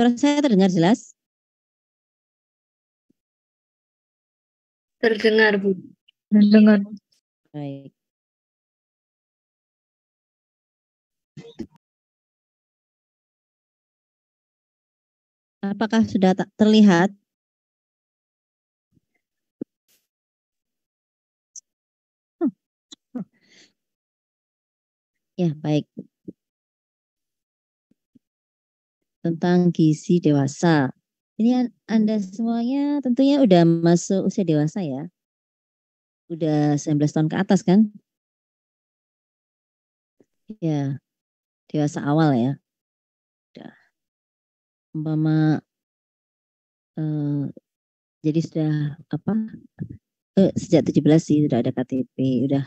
Suara saya terdengar jelas? Terdengar, Bu. Terdengar. Baik. Apakah sudah terlihat? Ya, baik. Tentang gizi dewasa. Ini Anda semuanya tentunya udah masuk usia dewasa ya? Udah 19 tahun ke atas kan? Ya, dewasa awal ya. Udah. Umpama jadi sudah apa? Sejak 17 sih sudah ada KTP, udah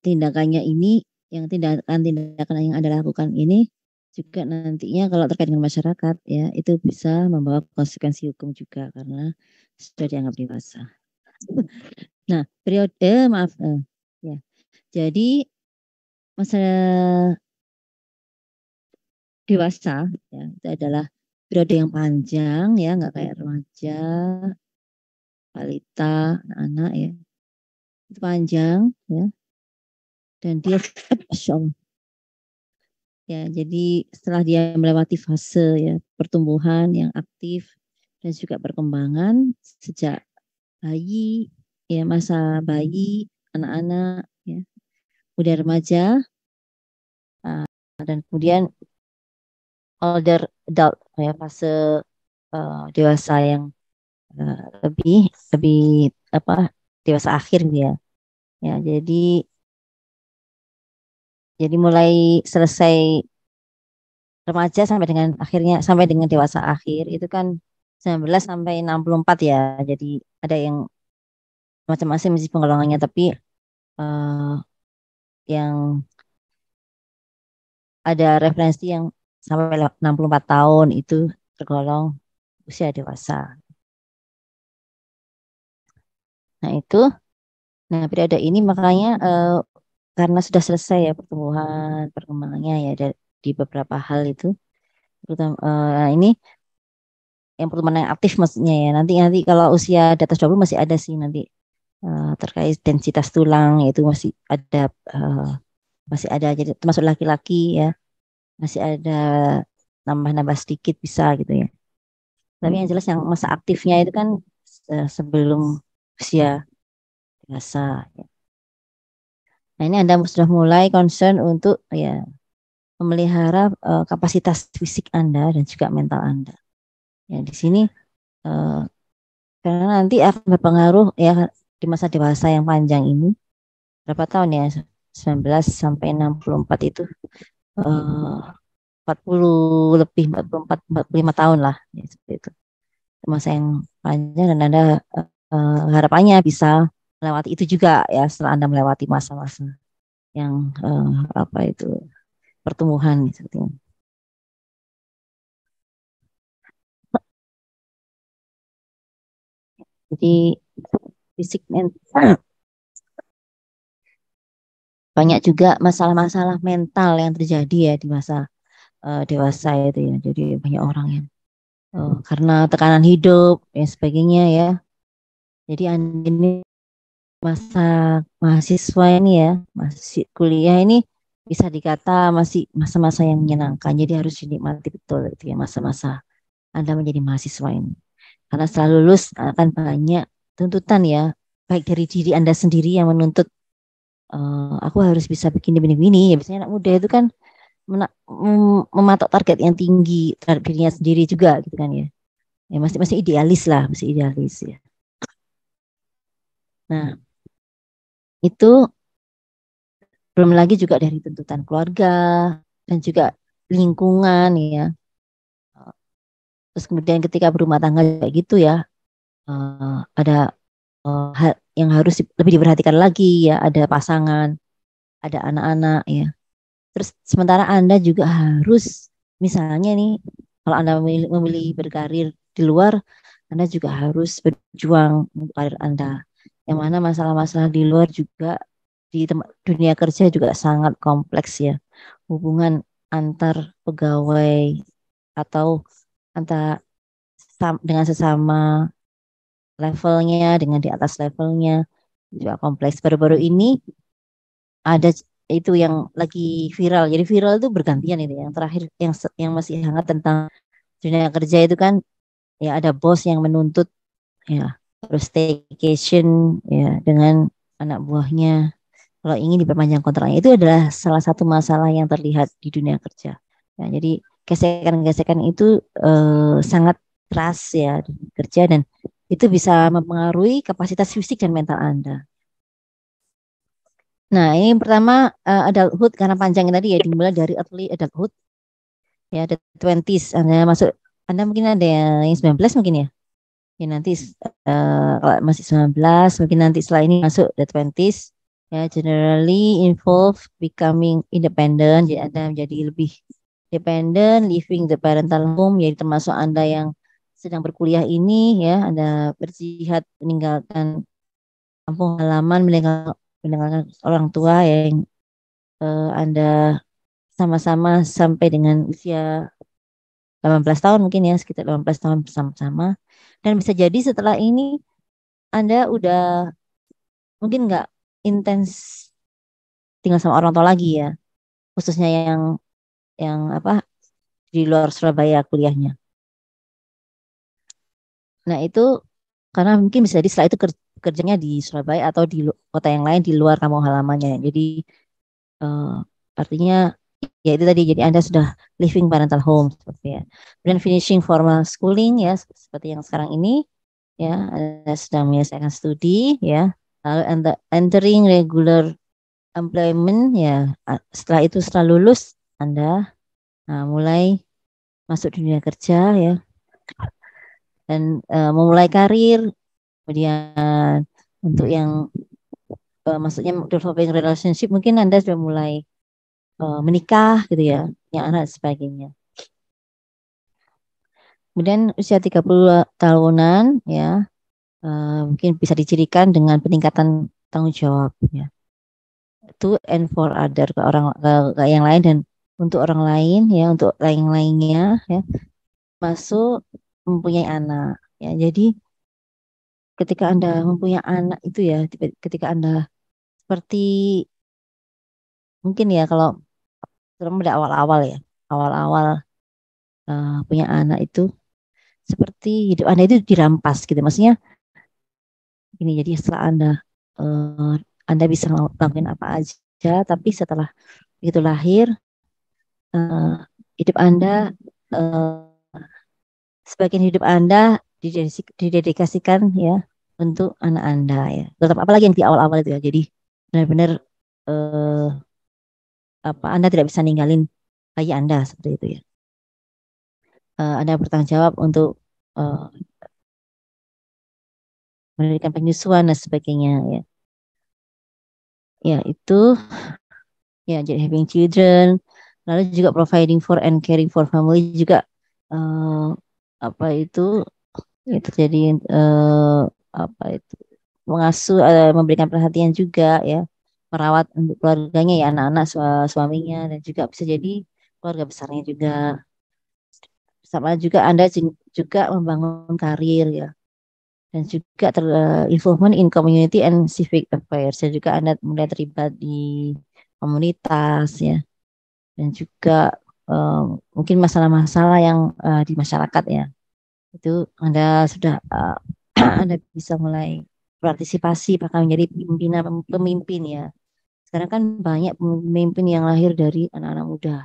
tindakannya ini, yang tindakan yang Anda lakukan ini juga nantinya kalau terkait dengan masyarakat ya itu bisa membawa konsekuensi hukum juga karena sudah dianggap dewasa. Nah, periode maaf ya. Jadi masa dewasa ya itu adalah periode yang panjang ya, nggak kayak remaja, balita, anak-anak ya. Itu panjang ya. Dan dia Masya Allah. Ya, jadi setelah dia melewati fase ya pertumbuhan yang aktif dan juga perkembangan sejak bayi, ya masa bayi, anak-anak, ya, kemudian remaja, dan kemudian older adult, ya fase dewasa yang lebih apa dewasa akhir dia. Ya, jadi mulai selesai remaja sampai dengan akhirnya sampai dengan dewasa akhir itu kan 19 sampai 64 ya. Jadi ada yang macam-macam sih penggolongannya, tapi yang ada referensi yang sampai 64 tahun itu tergolong usia dewasa. Nah periode ini makanya karena sudah selesai ya pertumbuhan perkembangannya ya di beberapa hal itu, terutama ini yang pertumbuhan yang aktif maksudnya ya. Nanti kalau usia di atas 20 masih ada sih nanti terkait densitas tulang itu masih ada jadi termasuk laki-laki ya masih ada nambah-nambah sedikit bisa gitu ya. Tapi yang jelas yang masa aktifnya itu kan sebelum usia dewasa. Ya. Nah ini Anda sudah mulai concern untuk ya memelihara kapasitas fisik Anda dan juga mental Anda. Ya di sini karena nanti akan berpengaruh ya di masa dewasa yang panjang ini berapa tahun ya 19 sampai 64 itu 40 lebih 44 45 tahun lah ya, seperti itu. Masa yang panjang dan Anda harapannya bisa melewati itu juga ya setelah Anda melewati masa-masa yang apa itu pertumbuhan seperti itu. Jadi fisik mental banyak juga masalah-masalah mental yang terjadi ya di masa dewasa itu ya. Jadi banyak orang yang karena tekanan hidup dan sebagainya ya. Jadi ini masa mahasiswa ini ya, masih kuliah ini bisa dikata masih masa-masa yang menyenangkan. Jadi harus dinikmati betul itu ya masa-masa Anda menjadi mahasiswa ini. Karena setelah lulus akan banyak tuntutan ya, baik dari diri Anda sendiri yang menuntut aku harus bisa begini-begini. Ya biasanya anak muda itu kan mematok target yang tinggi terhadap dirinya sendiri juga gitu kan ya. Ya masih idealis lah, masih idealis ya. Nah, itu belum lagi juga dari tuntutan keluarga dan juga lingkungan ya. Terus kemudian ketika berumah tangga kayak gitu ya, ada hal yang harus lebih diperhatikan lagi ya, ada pasangan, ada anak-anak ya. Terus sementara Anda juga harus misalnya nih, kalau Anda memilih berkarir di luar, Anda juga harus berjuang untuk karir Anda. Yang mana masalah-masalah di luar juga di dunia kerja juga sangat kompleks ya. Hubungan antar pegawai atau antara dengan sesama levelnya, dengan di atas levelnya juga kompleks. Baru-baru ini ada itu yang lagi viral. Jadi viral itu bergantian ini. Yang terakhir yang masih hangat tentang dunia kerja itu kan ya ada bos yang menuntut ya terus staycation ya dengan anak buahnya kalau ingin diperpanjang kontraknya itu adalah salah satu masalah yang terlihat di dunia kerja. Ya, jadi gesekan-gesekan itu sangat keras ya di kerja dan itu bisa mempengaruhi kapasitas fisik dan mental Anda. Nah, ini pertama adulthood karena panjangnya tadi ya dimulai dari early adulthood ya ada 20s Anda masuk Anda mungkin ada yang 19 mungkin ya. Ya nanti kalau masih 19 mungkin nanti setelah ini masuk the 20s ya generally involve becoming independent jadi Anda menjadi lebih dependent leaving the parental home jadi termasuk Anda yang sedang berkuliah ini ya Anda berjihad meninggalkan kampung halaman meninggalkan orang tua yang Anda sama-sama sampai dengan usia 18 tahun mungkin ya sekitar 18 tahun bersama-sama dan bisa jadi setelah ini Anda udah mungkin nggak intens tinggal sama orang tua lagi ya, khususnya yang apa di luar Surabaya kuliahnya. Nah itu karena mungkin bisa jadi setelah itu kerjanya di Surabaya atau di kota yang lain di luar kampung halamannya. Jadi eh, artinya ya itu tadi jadi Anda sudah living parental home seperti ya. Kemudian finishing formal schooling ya seperti yang sekarang ini ya Anda sedang menyelesaikan studi ya. Lalu entering regular employment ya setelah itu setelah lulus Anda mulai masuk dunia kerja ya dan memulai karir kemudian untuk yang maksudnya developing relationship mungkin Anda sudah mulai menikah gitu ya punya anak dan sebagainya kemudian usia 30 tahunan ya mungkin bisa dicirikan dengan peningkatan tanggung jawab ya to and for other ke orang ke yang lain dan untuk orang lain ya untuk lain-lainnya ya masuk mempunyai anak ya jadi ketika Anda mempunyai anak itu ya ketika Anda seperti mungkin ya kalau terutama pada awal-awal ya awal-awal punya anak itu seperti hidup Anda itu dirampas gitu maksudnya ini jadi setelah uh, Anda bisa melakukan apa aja tapi setelah itu lahir uh, hidup Anda uh, sebagian hidup Anda didedikasikan ya untuk anak Anda ya. Tetap apalagi yang di awal-awal itu ya. Jadi benar-benar eh, apa Anda tidak bisa ninggalin bayi Anda seperti itu ya. Anda bertanggung jawab untuk eh, memberikan penyusuan dan sebagainya ya. Ya itu ya jadi having children lalu juga providing for and caring for family juga eh, apa itu jadi apa itu mengasuh memberikan perhatian juga ya merawat untuk keluarganya ya anak-anak suaminya dan juga bisa jadi keluarga besarnya juga sama juga Anda juga membangun karir ya dan juga involvement in community and civic affairs dan juga Anda mulai terlibat di komunitas ya dan juga eh, mungkin masalah-masalah yang di masyarakat ya itu Anda sudah Anda bisa mulai partisipasi bahkan menjadi pemimpin ya. Sekarang kan banyak pemimpin yang lahir dari anak-anak muda.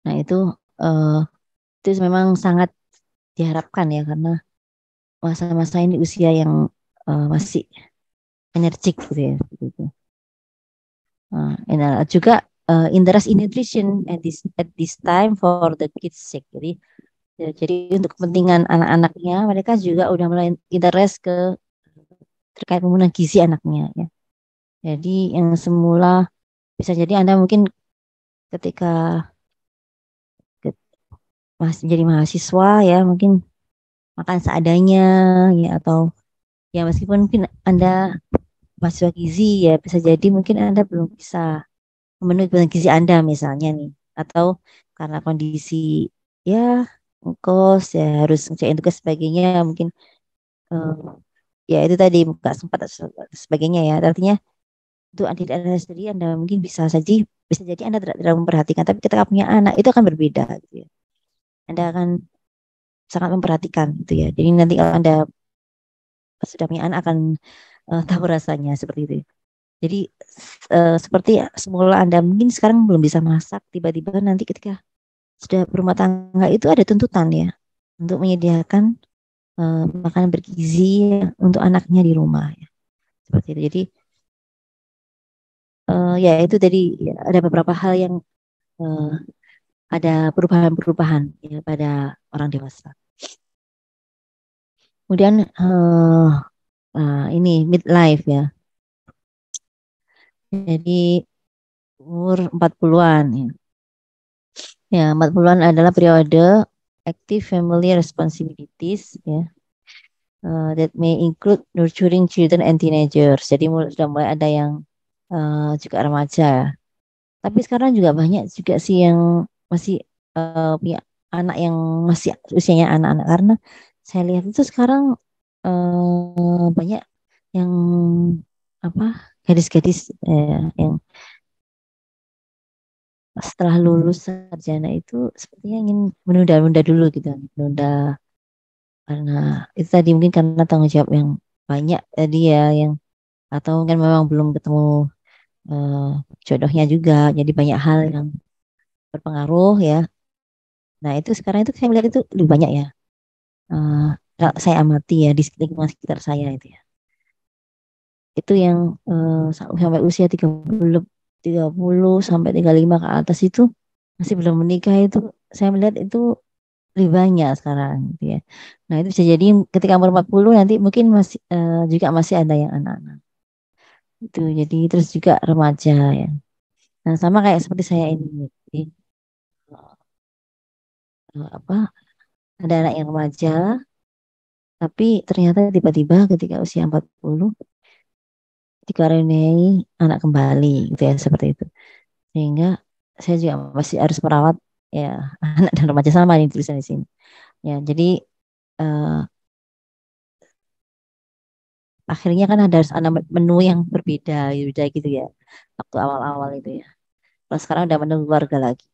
Nah uh, itu memang sangat diharapkan ya karena masa-masa ini usia yang masih energik gitu ya. Gitu. Juga interest in nutrition at this time for the kids sake. Jadi untuk kepentingan anak-anaknya mereka juga udah mulai interest terkait pemenuhan gizi anaknya ya. Jadi yang semula bisa jadi Anda mungkin ketika masih jadi mahasiswa ya mungkin makan seadanya ya atau ya meskipun mungkin Anda mahasiswa gizi ya bisa jadi mungkin Anda belum bisa memenuhi kebutuhan gizi Anda misalnya nih atau karena kondisi ya kos ya harus ngerjain tugas sebagainya mungkin eh, ya itu tadi nggak sempat dan sebagainya ya artinya untuk adik Anda sendiri Anda mungkin bisa jadi Anda tidak memperhatikan tapi ketika punya anak itu akan berbeda gitu ya. Anda akan sangat memperhatikan gitu ya. Jadi nanti kalau Anda sudah punya anak akan tahu rasanya seperti itu. Jadi seperti semula Anda mungkin sekarang belum bisa masak, tiba-tiba nanti ketika sudah berumah tangga itu ada tuntutan ya untuk menyediakan makanan bergizi untuk anaknya di rumah ya. Seperti itu. Jadi ya itu tadi ya, ada beberapa hal yang eh, ada perubahan-perubahan ya pada orang dewasa. Kemudian ini midlife ya. Jadi umur 40-an ya. Ya, 40-an adalah periode active family responsibilities ya. That may include nurturing children and teenagers. Jadi sudah mulai ada yang juga remaja. Ya. Tapi sekarang juga banyak juga sih yang masih punya anak yang masih usianya anak-anak karena saya lihat itu sekarang banyak yang apa gadis-gadis yang setelah lulus sarjana itu sepertinya ingin menunda-nunda dulu gitu, menunda karena itu tadi mungkin karena tanggung jawab yang banyak tadi ya yang atau kan memang belum ketemu eh, jodohnya juga, jadi banyak hal yang berpengaruh ya. Nah itu sekarang itu saya melihat itu lebih banyak ya. Eh, kalau saya amati ya di lingkungan sekitar saya itu ya. Itu yang sampai usia 30 sampai 35 ke atas itu masih belum menikah itu saya melihat itu lebih banyak sekarang gitu ya. Nah, itu bisa jadi ketika umur 40 nanti mungkin masih juga masih ada yang anak-anak. Itu jadi terus juga remaja ya. Nah, sama kayak seperti saya ini. Jadi, apa ada anak yang remaja tapi ternyata tiba-tiba ketika usia 40 dikaruniai anak kembali gitu ya seperti itu. Sehingga saya juga masih harus merawat ya anak dan remaja sama nih tulisan di sini. Ya, jadi eh, akhirnya kan ada menu yang berbeda, beda gitu ya. Waktu awal-awal itu ya. Kalau sekarang udah menu keluarga lagi.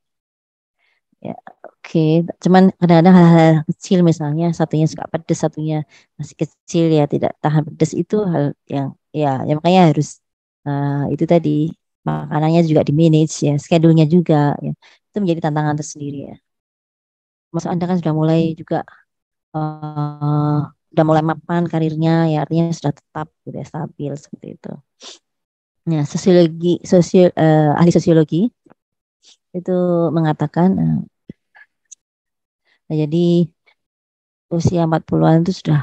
Ya, oke. Cuman kadang-kadang hal-hal kecil misalnya satunya suka pedas, satunya masih kecil ya tidak tahan pedas itu hal yang ya makanya harus itu tadi makanannya juga di manage ya, schedule-nya juga ya. Itu menjadi tantangan tersendiri ya. Masa Anda kan sudah mulai juga eh udah mulai mapan karirnya ya artinya sudah tetap sudah stabil seperti itu. Nah, ahli sosiologi itu mengatakan jadi usia 40-an itu sudah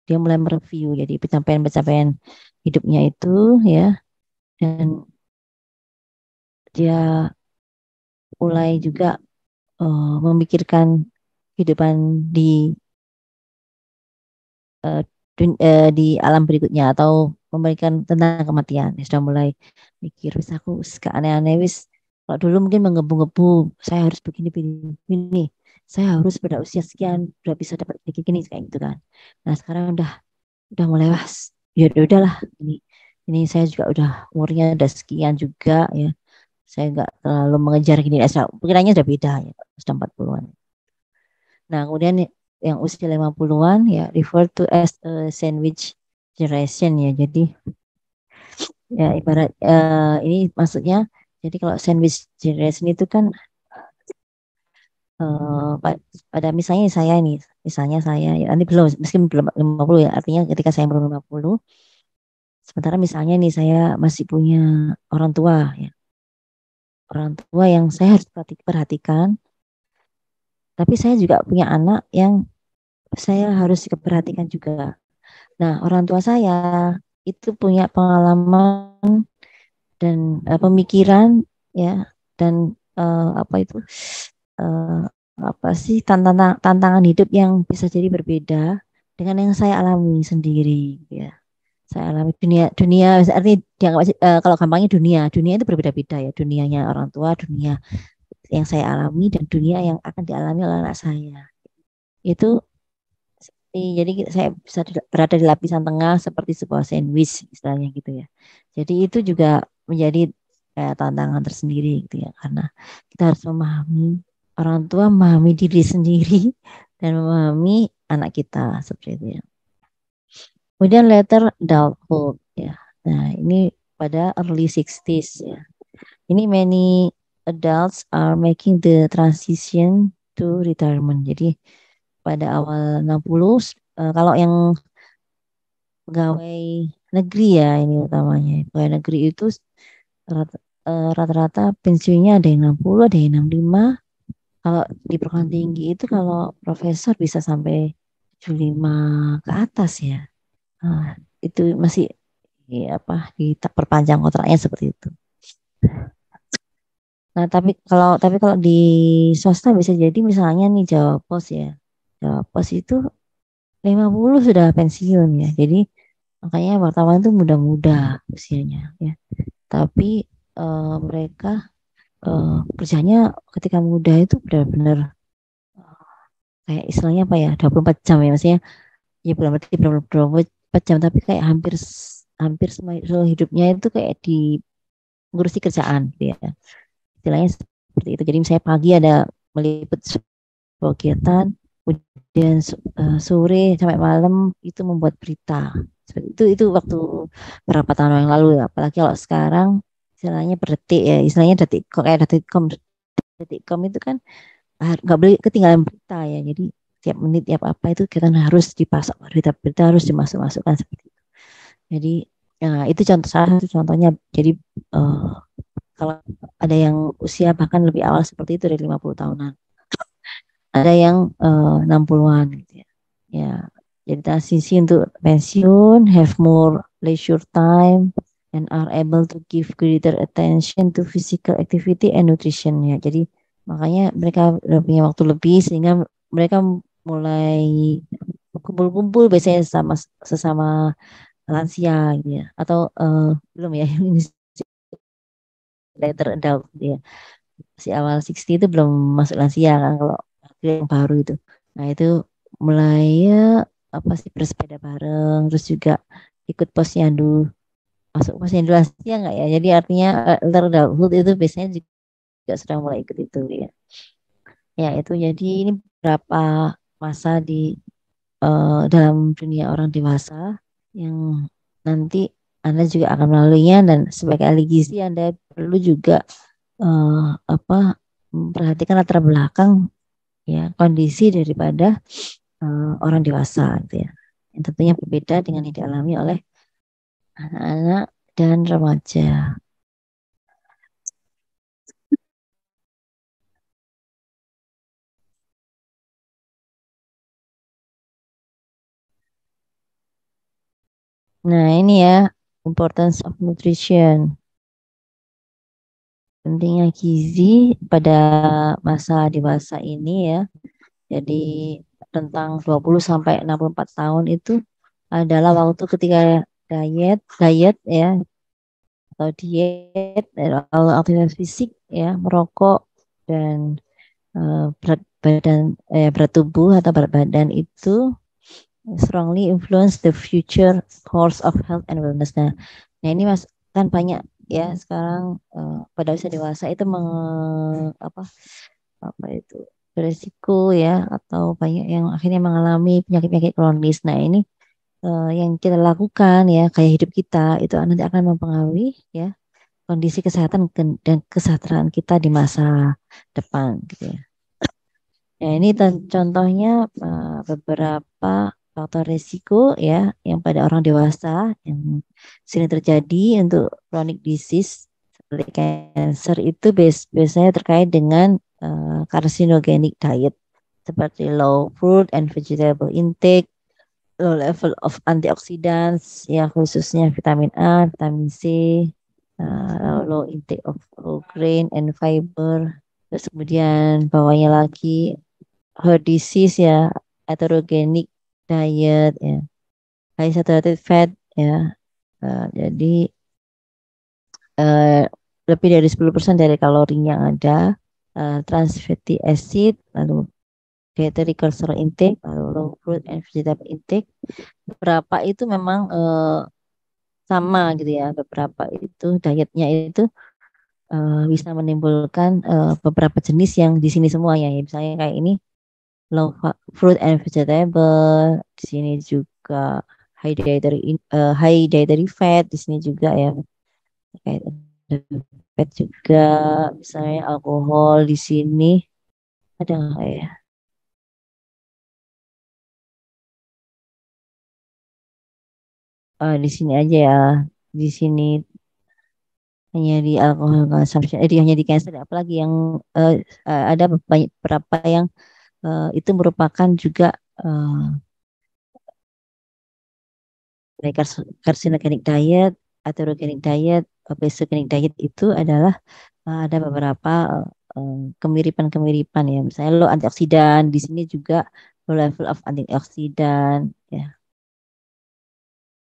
dia mulai mereview jadi pencapaian-pencapaian hidupnya itu ya dan dia mulai juga memikirkan kehidupan di eh, di alam berikutnya atau memberikan tentang kematian. Ya, sudah mulai mikir wis aku wis gak aneh-aneh wis kalau dulu mungkin menggebu-gebu saya harus begini begini saya harus pada usia sekian udah bisa dapat begini kayak gitu kan. Nah sekarang udah mulai was ya udahlah ini saya juga udah umurnya udah sekian juga ya saya nggak terlalu mengejar gini pikirannya udah beda ya sudah 40-an. Nah kemudian yang usia 50-an ya refer to as a sandwich generation ya jadi ya ibarat ini maksudnya jadi kalau sandwich generation itu kan pada misalnya saya ini misalnya saya ya nanti belum meskipun belum 50 ya artinya ketika saya belum 50 sementara misalnya nih saya masih punya orang tua ya orang tua yang saya harus perhatikan tapi saya juga punya anak yang saya harus perhatikan juga. Nah orang tua saya itu punya pengalaman dan pemikiran ya dan apa itu eh, apa sih tantangan hidup yang bisa jadi berbeda dengan yang saya alami sendiri ya. Saya alami dunia dunia artinya dianggap kalau gampangnya dunia dunia itu berbeda-beda ya dunianya orang tua dunia yang saya alami dan dunia yang akan dialami oleh anak saya. Itu jadi saya bisa berada di lapisan tengah seperti sebuah sandwich istilahnya gitu ya. Jadi itu juga menjadi tantangan tersendiri gitu ya, karena kita harus memahami orang tua, memahami diri sendiri dan memahami anak kita seperti itu ya. Kemudian later adulthood ya. Nah, ini pada early 60s ya. Ini many adults are making the transition to retirement. Jadi pada awal 60, kalau yang pegawai negeri ya ini utamanya. Pegawai negeri itu rata-rata pensiunnya ada yang 60, ada yang 65. Kalau di perguruan tinggi itu kalau profesor bisa sampai 75 ke atas ya. Nah, itu masih ya, apa diperpanjang kontraknya seperti itu. Nah, tapi kalau di swasta bisa jadi misalnya nih Jawa Pos ya. Jawa Pos itu 50 sudah pensiun ya. Jadi makanya wartawan itu muda-muda usianya ya. Tapi mereka kerjanya ketika muda itu benar-benar kayak istilahnya apa ya, 24 jam ya, maksudnya ya bukan berarti 24 jam, tapi kayak hampir semua seluruh hidupnya itu kayak di ngurusi kerjaan gitu ya. Istilahnya seperti itu. Jadi misalnya pagi ada meliput kegiatan, kemudian sore sampai malam itu membuat berita. Seperti itu waktu berapa tahun yang lalu ya. Apalagi kalau sekarang istilahnya per detik ya, istilahnya detik kok kayak detikcom itu kan nggak boleh ketinggalan berita ya. Jadi tiap menit tiap apa itu kita harus dipasok, berita-berita harus dimasuk-masukkan seperti itu. Jadi itu salah satu contohnya. Jadi eh, kalau ada yang usia bahkan lebih awal seperti itu dari 50 tahunan. Ada yang 60-an gitu ya. Ya, jadi transisi untuk pensiun, have more leisure time, and are able to give greater attention to physical activity and nutrition ya. Jadi makanya mereka udah punya waktu lebih sehingga mereka mulai kumpul-kumpul biasanya sesama lansia gitu ya. Atau belum ya ini later adult gitu ya. Si awal 60 itu belum masuk lansia kan, kalau yang baru itu. Nah, itu mulai ya apa sih bersepeda bareng, terus juga ikut posyandu, masuk posyandu lansia nggak ya? Jadi artinya elder adulthood itu biasanya juga sudah mulai ikut itu ya. Ya itu jadi ini beberapa masa di dalam dunia orang dewasa yang nanti Anda juga akan melaluinya, dan sebagai ahli gizi Anda perlu juga eh, apa memperhatikan latar belakang ya kondisi daripada orang dewasa gitu ya. Yang tentunya berbeda dengan yang dialami oleh anak-anak dan remaja. Nah, ini ya importance of nutrition. Pentingnya gizi pada masa dewasa ini ya. Jadi tentang 20 sampai 64 tahun itu adalah waktu ketika diet, diet ya, atau diet, atau aktivitas fisik ya, merokok dan berat tubuh atau berat badan itu strongly influence the future course of health and wellness. Nah ini mas kan banyak ya sekarang pada usia dewasa itu apa apa itu beresiko ya, atau banyak yang akhirnya mengalami penyakit-penyakit kronis. Nah ini yang kita lakukan ya, kayak hidup kita itu nanti akan mempengaruhi ya kondisi kesehatan dan kesejahteraan kita di masa depan gitu ya. Ya, ini contohnya beberapa faktor risiko ya yang pada orang dewasa yang sering terjadi untuk chronic disease seperti cancer itu biasanya terkait dengan carcinogenic diet seperti low fruit and vegetable intake, low level of antioxidants ya khususnya vitamin A, vitamin C, low intake of whole grain and fiber. Terus kemudian bawahnya lagi heart disease ya, atherogenic diet ya, high saturated fat ya. Jadi eh, lebih dari 10% dari kalorinya yang ada. trans fatty acid, lalu dietary cholesterol intake, lalu low fruit and vegetable intake. Beberapa itu memang sama gitu ya. Beberapa itu dietnya itu bisa menimbulkan beberapa jenis yang di sini semua ya. Misalnya kayak ini fruit and vegetable, di sini juga high dietary fat, di sini juga ya. Kayak ada fat juga, misalnya alkohol di sini ada nggak ya? Di sini aja ya. Di sini hanya di alkohol consumption, hanya di cancer. Apalagi yang eh, ada banyak berapa yang itu merupakan juga eh, dari carcinogenic diet, atherogenic diet, obesogenic diet itu adalah ada beberapa kemiripan-kemiripan ya. Misalnya lo antioksidan, di sini juga low level of antioksidan ya.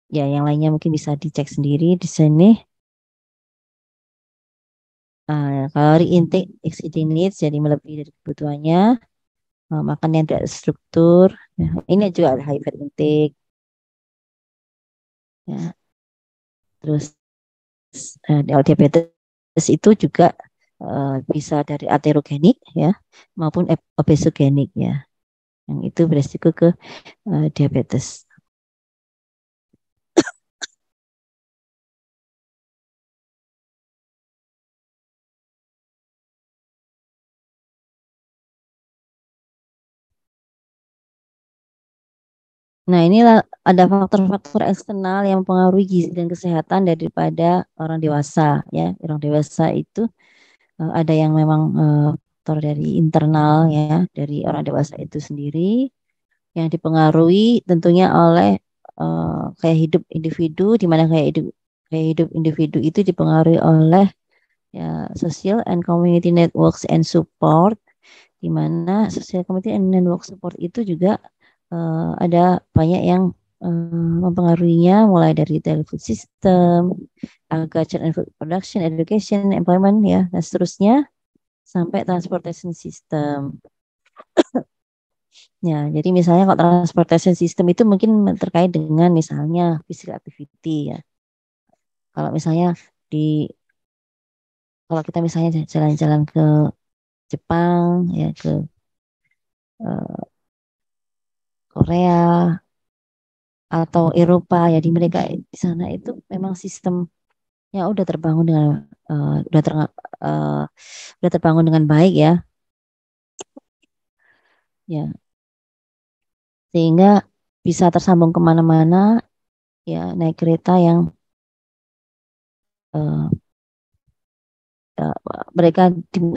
Ya, yang lainnya mungkin bisa dicek sendiri di sini. Kalori intake exceeding needs, jadi melebihi dari kebutuhannya. Makan yang tidak struktur. Ya, ini juga ada high fat intake. Ya. Terus diabetes itu juga bisa dari aterogenik ya maupun obesogenik ya. Yang itu beresiko ke diabetes. Nah, inilah ada faktor-faktor eksternal yang mempengaruhi gizi dan kesehatan daripada orang dewasa ya. Orang dewasa itu ada yang memang faktor dari internal ya, dari orang dewasa itu sendiri yang dipengaruhi tentunya oleh kayak hidup individu, di mana kayak hidup individu itu dipengaruhi oleh ya social and community networks and support, di mana social community and network support itu juga ada banyak yang mempengaruhinya, mulai dari food system, agriculture and food production, education, employment ya, dan seterusnya sampai transportation system. Ya, jadi misalnya kalau transportation system itu mungkin terkait dengan misalnya physical activity ya. Kalau misalnya di kalau kita misalnya jalan-jalan ke Jepang ya, ke eh, Korea atau Eropa ya, di mereka di sana itu memang sistemnya udah terbangun dengan eh, udah ter, eh, udah terbangun dengan baik ya, ya sehingga bisa tersambung kemana-mana ya, naik kereta yang eh, eh, mereka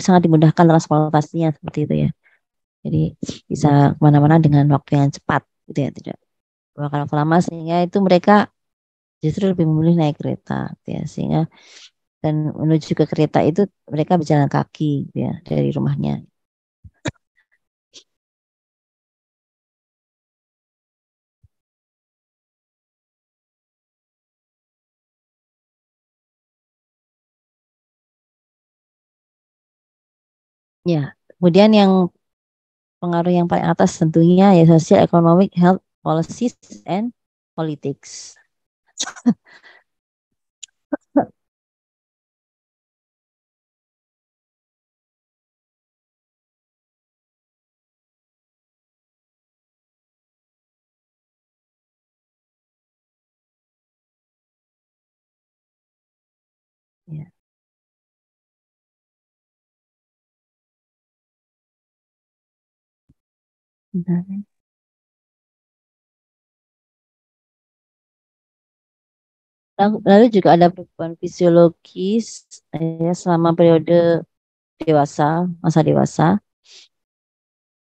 sangat dimudahkan transportasinya seperti itu ya. Jadi bisa kemana-mana dengan waktu yang cepat gitu ya, tidak bakal waktu lama, sehingga itu mereka justru lebih memilih naik kereta gitu ya, sehingga dan menuju ke kereta itu mereka berjalan kaki gitu ya dari rumahnya. Ya, kemudian yang pengaruh yang paling atas tentunya ya social economic health policies and politics. Ya, benar. Lalu juga ada perubahan fisiologis ya selama periode dewasa, masa dewasa.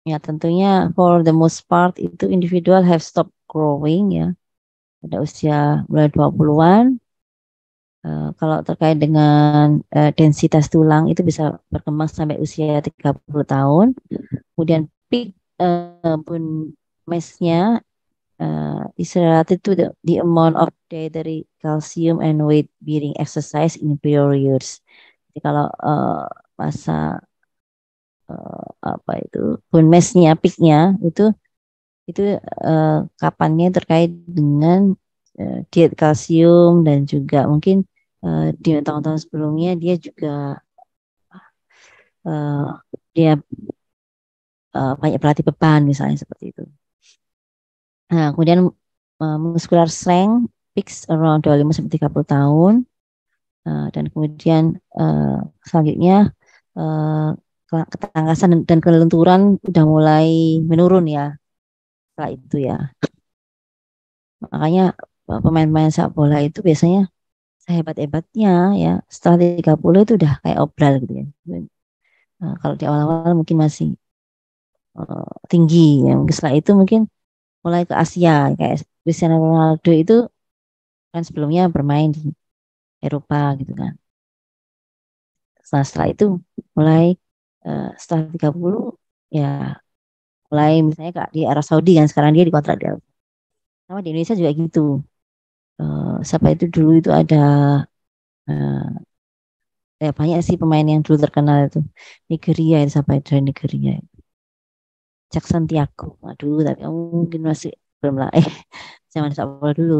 Ya, tentunya for the most part itu individual have stopped growing ya pada usia mulai 20-an. Kalau terkait dengan densitas tulang itu bisa berkembang sampai usia 30 tahun. Kemudian peak bone mass-nya is related to the amount of dietary calcium and weight bearing exercise in prior years. Jadi kalau masa apa itu bone mass-nya, peak-nya itu kapannya terkait dengan diet kalsium dan juga mungkin di tahun-tahun sebelumnya dia juga eh, dia banyak pelatih beban misalnya seperti itu. Nah, kemudian muscular strength peaks around 25 sampai 30 tahun. Dan kemudian eh, selanjutnya eh, ketangkasan dan kelenturan udah mulai menurun ya setelah itu ya. Makanya pemain-pemain sepak bola itu biasanya sehebat-hebatnya ya setelah 30 itu udah kayak obral gitu ya. Kalau di awal-awal mungkin masih tinggi ya. Mungkin setelah itu mungkin mulai ke Asia kayak Cristiano Ronaldo itu kan sebelumnya bermain di Eropa gitu kan. Setelah itu mulai setelah 30 ya mulai misalnya Kak, di Arab Saudi kan sekarang dia dikontrak di Arab. Sama di Indonesia juga gitu. Siapa itu dulu itu ada eh, ya banyak sih pemain yang dulu terkenal itu Nigeria itu siapa itu dari Nigeria Jackson Tiago. Aduh tapi kamu mungkin masih belum lah zaman sepak bola dulu.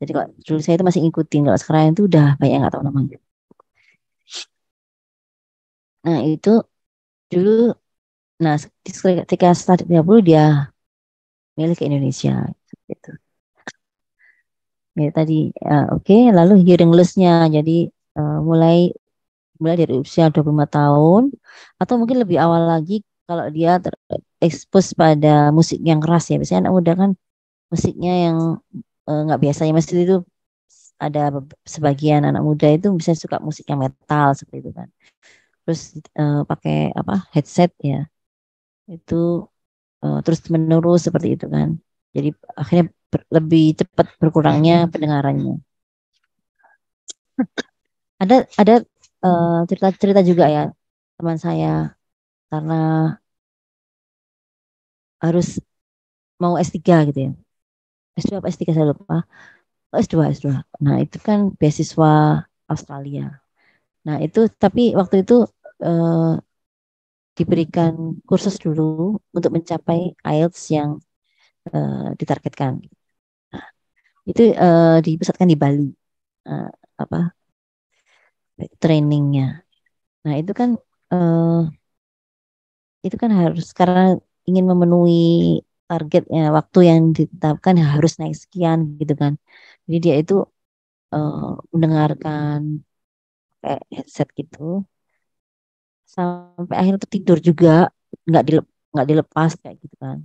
Jadi kalau dulu saya itu masih ngikutin kalau sekarang itu udah banyak yang nggak tahu namanya. Nah itu dulu nah ketika setelah 30 dia milik ke Indonesia gitu. Ya tadi oke. Lalu hearing loss-nya jadi mulai mulai dari usia 25 tahun atau mungkin lebih awal lagi kalau dia terekspos pada musik yang keras ya. Biasanya anak muda kan musiknya yang nggak biasa ya. Mesti itu ada sebagian anak muda itu bisa suka musik yang metal seperti itu kan. Terus pakai apa headset ya. Itu terus menerus seperti itu kan. Jadi akhirnya lebih cepat berkurangnya pendengarannya. Ada cerita-cerita juga ya teman saya karena harus mau S3 gitu ya. S2 apa S3 saya lupa. Oh, S2, S2. Nah, itu kan beasiswa Australia. Nah, itu tapi waktu itu eh, diberikan kursus dulu untuk mencapai IELTS yang ditargetkan. Nah, itu dipusatkan di Bali. eh, apa trainingnya. Nah, eh, itu kan harus karena ingin memenuhi targetnya waktu yang ditetapkan harus naik sekian gitu kan. Jadi dia itu eh, mendengarkan kayak headset gitu sampai akhirnya tuh tidur juga nggak dilepas kayak gitu kan.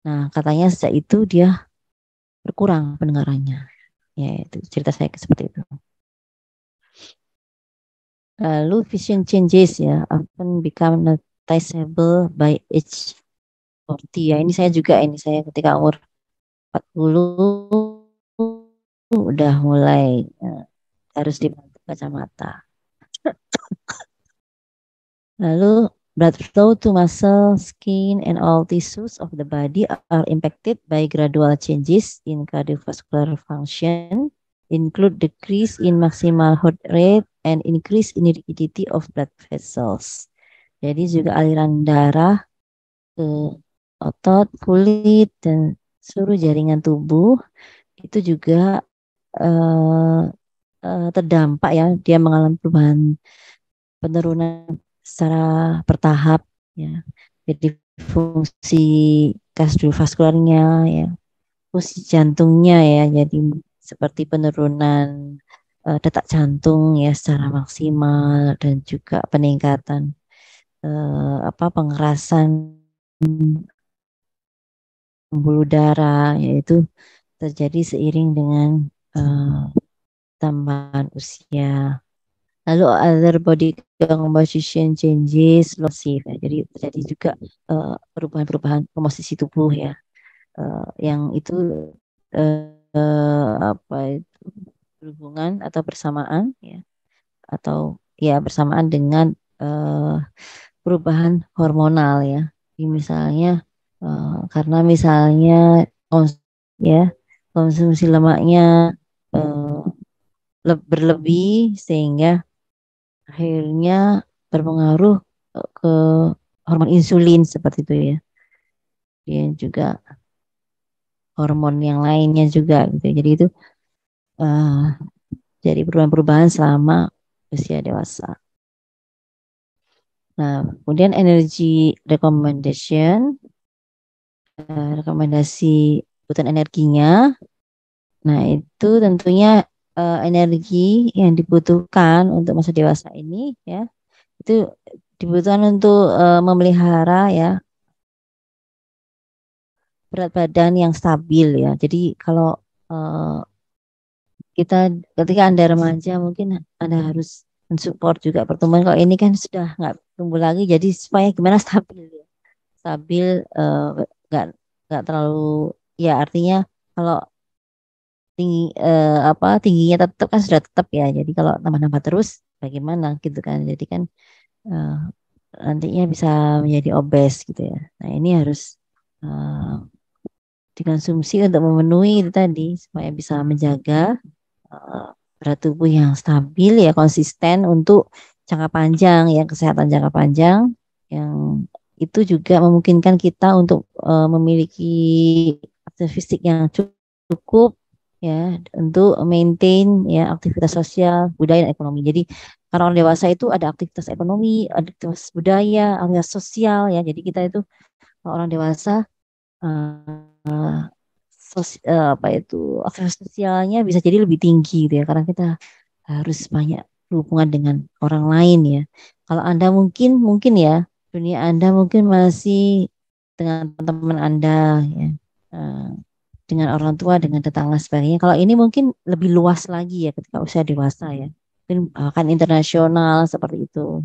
Nah katanya sejak itu dia berkurang pendengarannya. Ya itu cerita saya seperti itu. Lalu vision changes ya often become noticeable by age 40 ya. Ini saya juga ini saya ketika umur 40 udah mulai harus dibantu kacamata. Lalu blood flow to muscle, skin, and all tissues of the body are impacted by gradual changes in cardiovascular function, include decrease in maximal heart rate and increase in rigidity of blood vessels. Jadi juga aliran darah ke otot, kulit, dan seluruh jaringan tubuh itu juga eh, terdampak ya. Dia mengalami perubahan penurunan secara bertahap ya. Jadi fungsi kardiovaskularnya ya, fungsi jantungnya ya, jadi seperti penurunan detak jantung ya secara maksimal dan juga peningkatan pengerasan pembuluh darah yaitu terjadi seiring dengan eh, tambahan usia. Lalu other body composition changes lossif ya. Jadi terjadi juga perubahan-perubahan komposisi tubuh ya. Yang itu apa itu berhubungan atau bersamaan ya atau ya bersamaan dengan eh, perubahan hormonal ya. Jadi misalnya karena misalnya ya konsumsi lemaknya eh, berlebih sehingga akhirnya berpengaruh ke hormon insulin seperti itu ya. Dan juga hormon yang lainnya juga gitu. Jadi itu uh, jadi perubahan-perubahan selama usia dewasa. Nah, kemudian energy recommendation, rekomendasi kebutuhan energinya. Nah, itu tentunya energi yang dibutuhkan untuk masa dewasa ini ya, itu dibutuhkan untuk memelihara ya berat badan yang stabil ya. Jadi kalau uh, kita ketika Anda remaja mungkin Anda harus mensupport juga pertumbuhan. Kalau ini kan sudah nggak tumbuh lagi, jadi supaya gimana stabil ya. Stabil nggak nggak terlalu ya artinya kalau tinggi apa tingginya tetap kan sudah tetap ya. Jadi kalau tambah-tambah terus bagaimana gitu kan. Jadi kan eh, nantinya bisa menjadi obes gitu ya. Nah, ini harus eh, dikonsumsi untuk memenuhi itu tadi supaya bisa menjaga berat tubuh yang stabil ya konsisten untuk jangka panjang ya kesehatan jangka panjang yang itu juga memungkinkan kita untuk memiliki aktivitas fisik yang cukup ya untuk maintain ya aktivitas sosial budaya dan ekonomi. Jadi karena orang dewasa itu ada aktivitas ekonomi, ada aktivitas budaya, aktivitas sosial ya. Jadi kita itu orang dewasa eh, apa itu aktivitas sosialnya bisa jadi lebih tinggi gitu ya karena kita harus banyak berhubungan dengan orang lain ya. Kalau Anda mungkin ya dunia Anda mungkin masih dengan teman-teman Anda ya. eh, dengan orang tua, dengan tetangga sebagainya. Kalau ini mungkin lebih luas lagi ya ketika usia dewasa ya. Mungkin akan internasional seperti itu.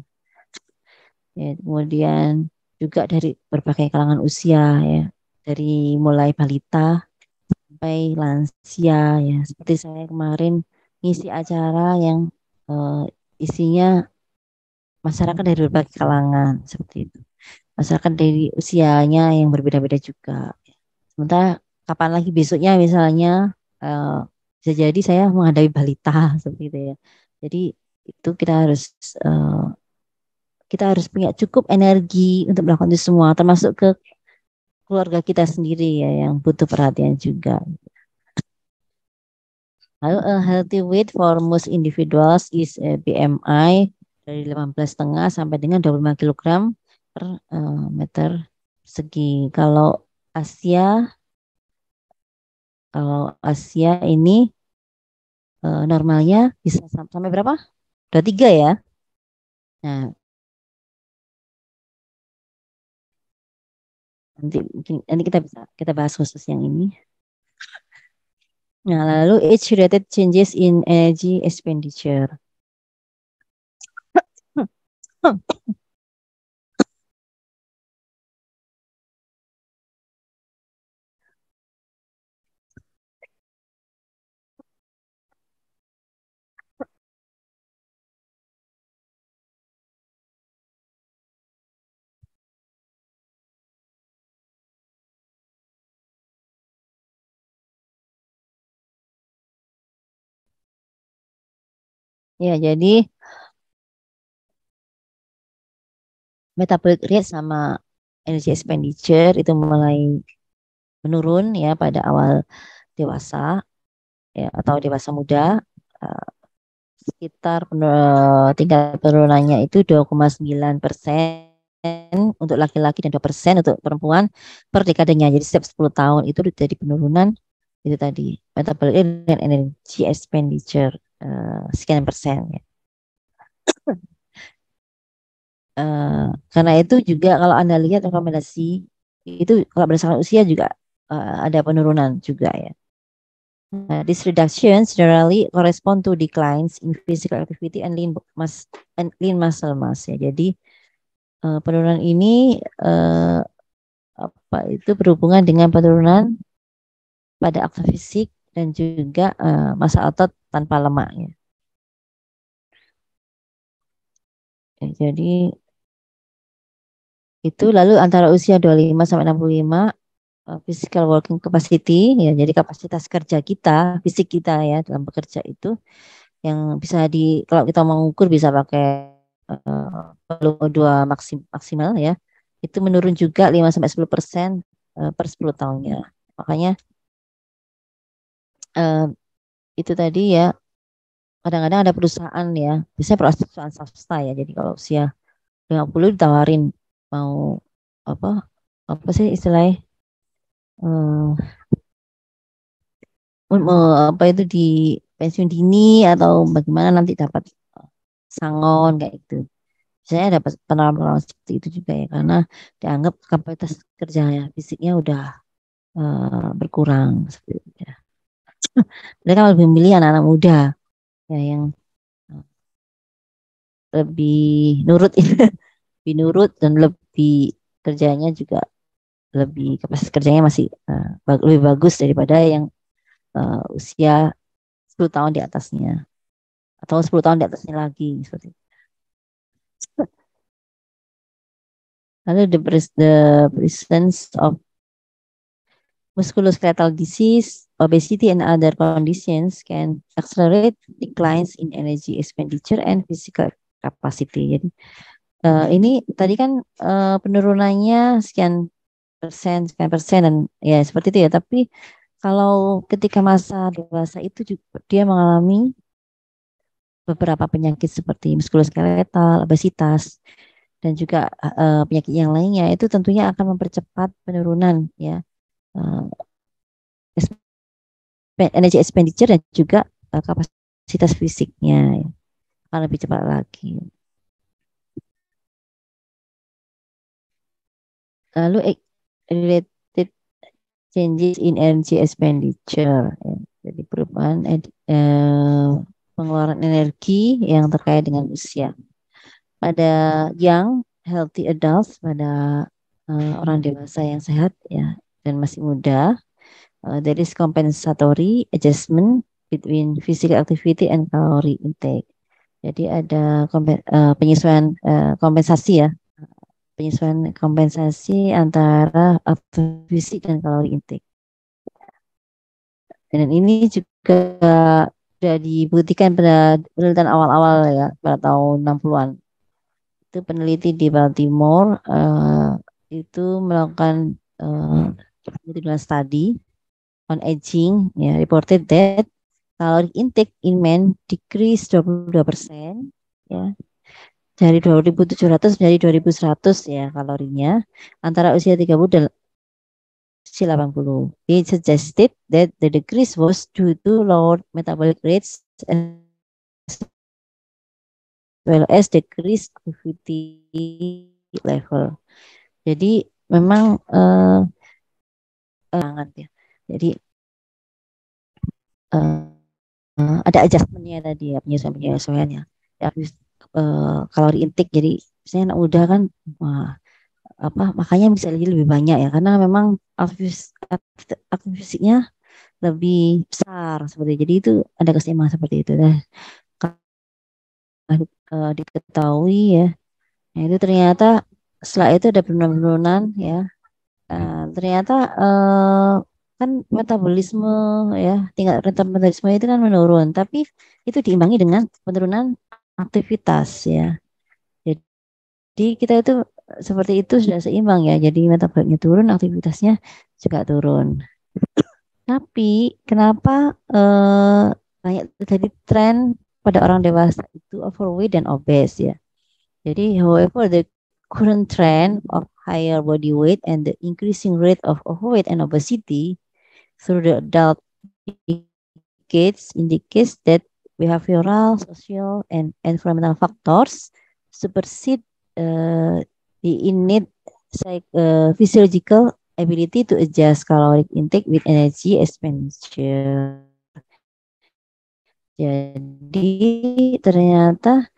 Ya, kemudian juga dari berbagai kalangan usia ya. Dari mulai balita sampai lansia ya. Seperti saya kemarin ngisi acara yang eh, isinya masyarakat dari berbagai kalangan seperti itu. Masyarakat dari usianya yang berbeda-beda juga. Sementara kapan lagi besoknya misalnya eh, bisa jadi saya menghadapi balita seperti itu ya. Jadi itu eh, kita harus punya cukup energi untuk melakukan itu semua, termasuk ke keluarga kita sendiri ya yang butuh perhatian juga. Lalu a healthy weight for most individuals is BMI dari 18,5 sampai dengan 25 kilogram per meter persegi. Asia, kalau Asia ini normalnya bisa sampai berapa? 23 ya. Nah, nanti kita bahas khusus yang ini. Nah, lalu age related changes in energy expenditure. Ya, jadi metabolic rate sama energy expenditure itu mulai menurun ya pada awal dewasa ya atau dewasa muda. Eh, Sekitar tingkat penurunannya itu 2,9% untuk laki-laki dan 2% untuk perempuan per dekadenya. Jadi setiap 10 tahun itu jadi penurunan itu tadi metabolic rate dan energy expenditure sekian persen ya. Eh, karena itu juga kalau Anda lihat rekomendasi itu kalau berdasarkan usia juga ada penurunan juga ya. These reductions generally correspond to declines in physical activity and lean muscle mass ya. Jadi penurunan ini apa itu berhubungan dengan penurunan pada aktivitas fisik dan juga massa otot tanpa lemak ya. Jadi itu lalu antara usia 25 sampai 65 physical working capacity ya. Jadi kapasitas kerja kita, fisik kita ya dalam bekerja itu yang bisa kalau kita mengukur bisa pakai 22 maksimal ya itu menurun juga 5-10% per 10 tahunnya. Makanya eh, itu tadi ya, kadang-kadang ada perusahaan ya, biasanya perusahaan swasta ya. Jadi kalau usia 50 ditawarin mau apa apa sih istilahnya, eh, apa itu di pensiun dini atau bagaimana nanti dapat sangon kayak gitu. Saya dapat penawaran seperti itu juga ya, karena dianggap kapasitas kerja fisiknya udah berkurang seperti itu ya. Mereka lebih memilih anak-anak muda ya yang eh, lebih nurut lebih nurut dan lebih kerjanya juga lebih kapasitas kerjanya masih lebih bagus daripada yang usia 10 tahun di atasnya atau 10 tahun di atasnya lagi seperti itu. Lalu the presence of musculoskeletal disease, obesity, and other conditions can accelerate declines in energy expenditure and physical capacity. Jadi ini tadi kan penurunannya sekian persen dan ya seperti itu ya. Tapi kalau ketika masa dewasa itu juga dia mengalami beberapa penyakit seperti muskuloskeletal, obesitas, dan juga penyakit yang lainnya itu tentunya akan mempercepat penurunan ya eh, energy expenditure dan juga kapasitas fisiknya ya, akan lebih cepat lagi. Lalu related changes in energy expenditure ya. Jadi perubahan pengeluaran energi yang terkait dengan usia. Pada young healthy adults, pada orang dewasa yang sehat ya dan masih muda, there is compensatory adjustment between physical activity and calorie intake. Jadi ada penyesuaian kompensasi ya, penyesuaian kompensasi antara aktivitas fisik dan kalori intake. Dan ini juga sudah dibuktikan pada penelitian awal-awal ya, pada tahun 60-an. Itu peneliti di Baltimore itu melakukan longitudinal study on aging, ya, reported that caloric intake in men decrease 22% ya dari 2.700 menjadi 2.100 ya kalorinya antara usia 30 dan usia 80. It suggested that the decrease was due to lower metabolic rates as well as decreased activity level. Jadi memang sangat ya. Jadi ada adjustmentnya tadi ya, penyesuaiannya. Ya, kalori intake, jadi misalnya anak muda kan makanya bisa lebih banyak ya karena memang aktivitas fisiknya lebih besar seperti itu. Jadi itu ada keseimbangan seperti itu. Nah, diketahui ya, nah itu ternyata setelah itu ada penurunan ya. Ternyata kan metabolisme ya, tingkat rentan metabolisme itu kan menurun, tapi itu diimbangi dengan penurunan aktivitas ya. Jadi kita itu seperti itu sudah seimbang ya. Jadi metaboliknya turun, aktivitasnya juga turun. Tapi kenapa banyak terjadi tren pada orang dewasa itu overweight dan obese ya. Jadi however the current trend of higher body weight and the increasing rate of overweight and obesity through the adult decades indicates that behavioral, social, and environmental factors supersede the innate physiological ability to adjust caloric intake with energy expenditure. Jadi ternyata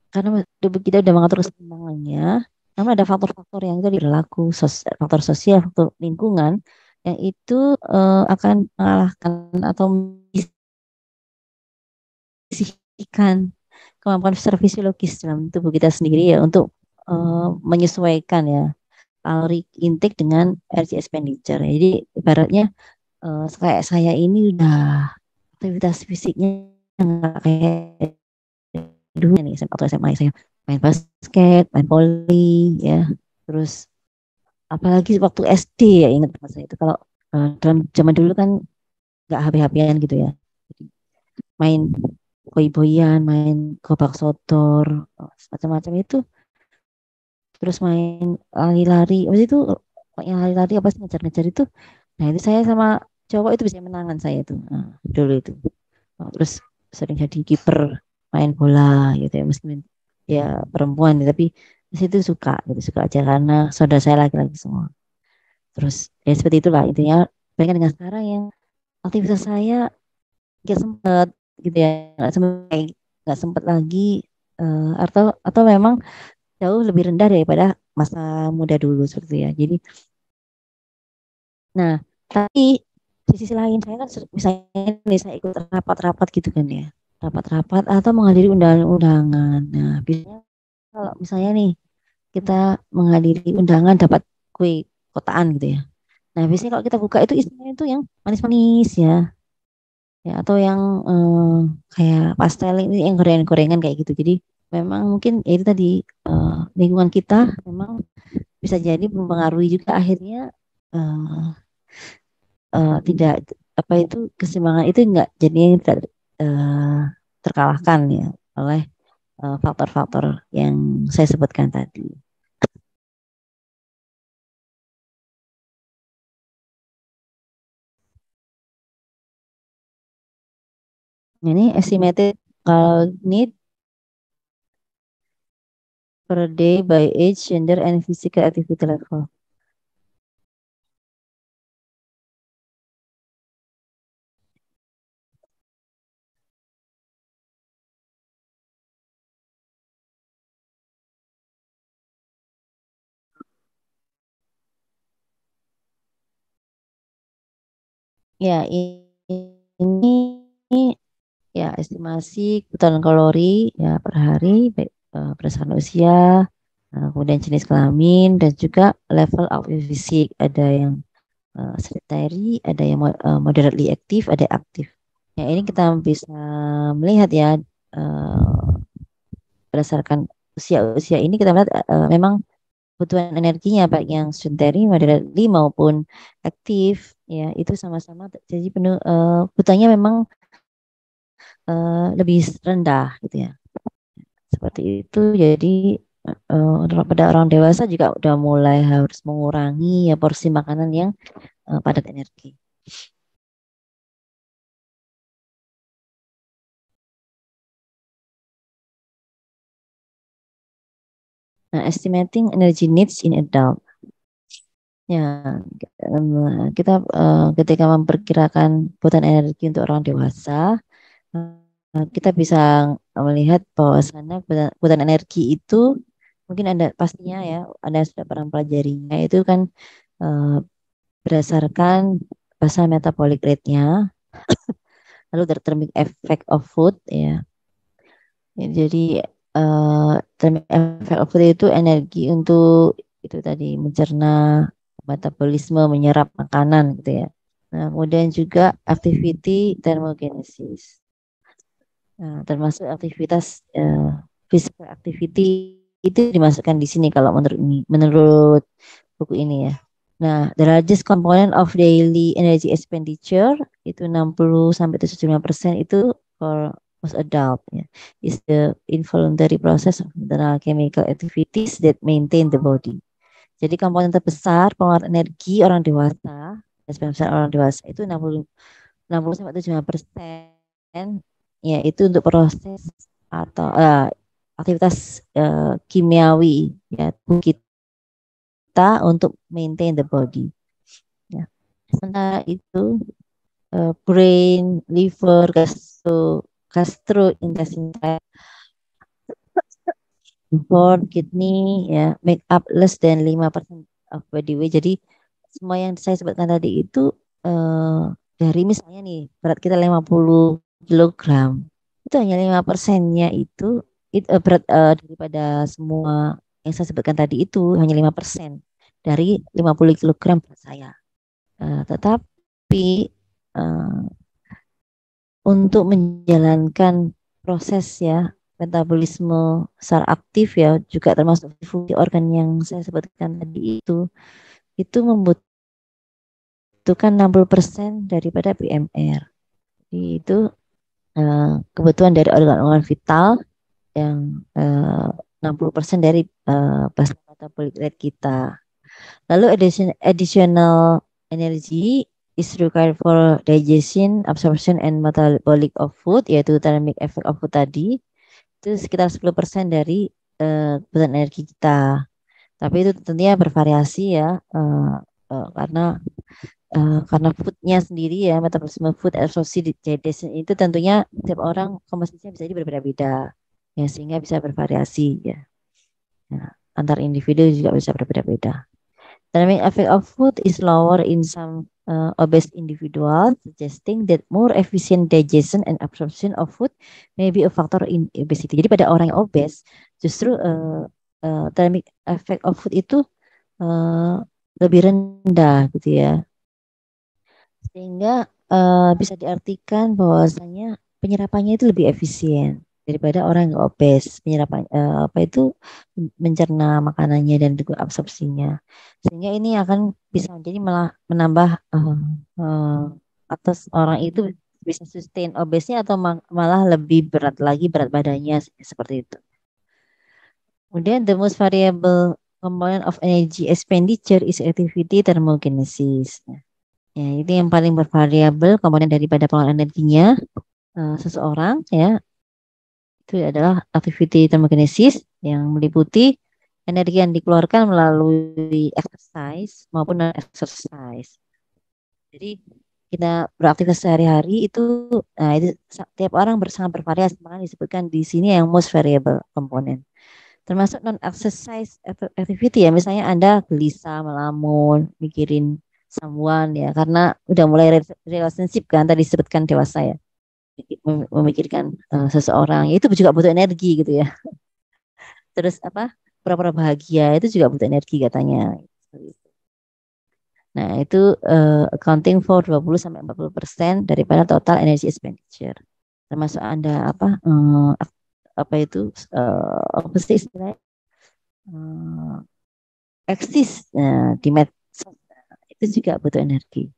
karena tubuh kita udah mengatur keseimbangannya, namun ada faktor-faktor yang tadi berlaku, faktor sosial, faktor lingkungan, yang itu akan mengalahkan atau menyisihkan kemampuan secara fisiologis dalam tubuh kita sendiri ya untuk menyesuaikan ya kalori intake dengan energy expenditure. Jadi ibaratnya kayak saya ini udah aktivitas fisiknya nggak kayak dulu nih SMA atau SMA saya main basket, main volley ya. Terus apalagi waktu SD ya, ingat banget saya itu kalau dalam zaman dulu kan nggak HP-HPan gitu ya. Jadi main koi-boyan, main gobak sodor, macam-macam itu. Terus main lari-lari. Waktu itu yang lari-lari apa sih ngejar-ngejar itu. Nah itu saya sama cowok itu bisa menangan saya itu. Nah, dulu itu. Oh, terus sering jadi kiper main bola gitu ya meskipun ya perempuan ya, tapi di situ suka gitu suka aja karena saudara saya laki-laki semua. Terus ya seperti itulah intinya. Bayangkan dengan sekarang yang aktivitas saya nggak sempet gitu ya nggak sempet lagi atau memang jauh lebih rendah daripada masa muda dulu seperti itu ya. Jadi, nah, tapi di sisi lain saya kan misalnya nih, saya ikut rapat-rapat gitu kan ya, rapat-rapat atau menghadiri undangan-undangan. Nah, biasanya kalau misalnya nih kita menghadiri undangan dapat kue kotaan gitu ya. Nah, biasanya kalau kita buka itu isinya itu yang manis-manis ya, ya atau yang kayak pastel ini yang gorengan-gorengan kayak gitu. Jadi memang mungkin ya itu tadi eh, lingkungan kita memang bisa jadi mempengaruhi juga akhirnya eh, tidak apa itu keseimbangan itu enggak jadinya tidak eh, terkalahkan ya oleh faktor-faktor yang saya sebutkan tadi. Ini estimated kalau need per day by age, gender, and physical activity level. Ya, ini ya estimasi kebutuhan kalori ya per hari baik berdasarkan usia, kemudian jenis kelamin dan juga level aktif fisik. Ada yang sedentary, ada yang moderately aktif, ada yang aktif. Ya, ini kita bisa melihat ya berdasarkan usia-usia ini kita melihat memang kebutuhan energinya baik yang sedentary, moderately maupun aktif ya itu sama-sama jadi penuh kebutuhannya memang lebih rendah gitu ya. Seperti itu. Jadi pada orang dewasa juga udah mulai harus mengurangi ya porsi makanan yang padat energi. Nah, estimating energy needs in adult. Ya, kita ketika memperkirakan kebutuhan energi untuk orang dewasa, kita bisa melihat bahwa sana kebutuhan energi itu mungkin ada pastinya ya, ada sudah pernah pelajarinya itu kan eh, berdasarkan bahasa metabolic rate-nya, lalu thermic effect of food ya. Ya, jadi thermic effect of food itu energi untuk itu tadi mencerna metabolisme menyerap makanan gitu ya. Nah, kemudian juga activity thermogenesis. Nah, termasuk aktivitas physical activity itu dimasukkan di sini kalau menurut buku ini ya. Nah, the largest component of daily energy expenditure itu 60 sampai 75% itu for most adult ya. Is the involuntary process of internal chemical activities that maintain the body. Jadi komponen terbesar pengeluaran energi orang dewasa, besar orang dewasa itu 60 sampai 75% ya itu untuk proses atau aktivitas kimiawi ya tubuh kita untuk maintain the body ya. Sementara itu brain, liver, gastrointestinal, liver, kidney ya make up less than 5% of body weight. Jadi semua yang saya sebutkan tadi itu dari misalnya nih berat kita 50 kilogram itu hanya 5%-nya itu berat daripada semua yang saya sebutkan tadi itu hanya 5% dari 50 kilogram berat saya. Tetapi eh, untuk menjalankan proses ya metabolisme secara aktif ya, juga termasuk fungsi organ yang saya sebutkan tadi itu membutuhkan 60% daripada BMR. Jadi itu kebutuhan dari organ-organ vital yang 60% dari basal metabolic rate kita. Lalu additional energy is required for digestion, absorption, and metabolic of food, yaitu thermic effect of food tadi. Itu sekitar 10% dari kebutuhan energi kita. Tapi itu tentunya bervariasi ya, karena foodnya sendiri ya, metabolisme food absorpsi digestion itu tentunya setiap orang komposisinya bisa berbeda-beda ya, sehingga bisa bervariasi ya. Nah, antar individu juga bisa berbeda-beda. Dynamic effect of food is lower in some obese individuals, suggesting that more efficient digestion and absorption of food may be a factor in obesity. Jadi pada orang yang obes, justru dynamic effect of food itu uh, lebih rendah gitu ya. Sehingga bisa diartikan bahwasanya penyerapannya itu lebih efisien daripada orang yang obes. Penyerapan apa itu mencerna makanannya dan juga absorpsinya. Sehingga ini akan bisa menjadi malah menambah atas orang itu bisa sustain obesnya atau malah lebih berat lagi berat badannya seperti itu. Kemudian the most variable component of energy expenditure is activity thermogenesis. Ya, itu yang paling bervariabel komponen daripada pengelolaan energinya seseorang ya. Itu adalah activity thermogenesis yang meliputi energi yang dikeluarkan melalui exercise maupun non exercise. Jadi kita beraktivitas sehari-hari itu, nah itu tiap orang sangat bervariasi, makanya disebutkan di sini yang most variable komponen. Termasuk non exercise activity ya, misalnya Anda gelisah, melamun, mikirin someone ya, karena udah mulai relationship kan tadi disebutkan dewasa ya, memikirkan seseorang, itu juga butuh energi gitu ya. Terus apa, pura-pura bahagia itu juga butuh energi katanya. Nah, itu accounting for 20-40% daripada total energy expenditure. Termasuk Anda apa itu apa sih istilahnya? Eksis di medsos itu juga butuh energi.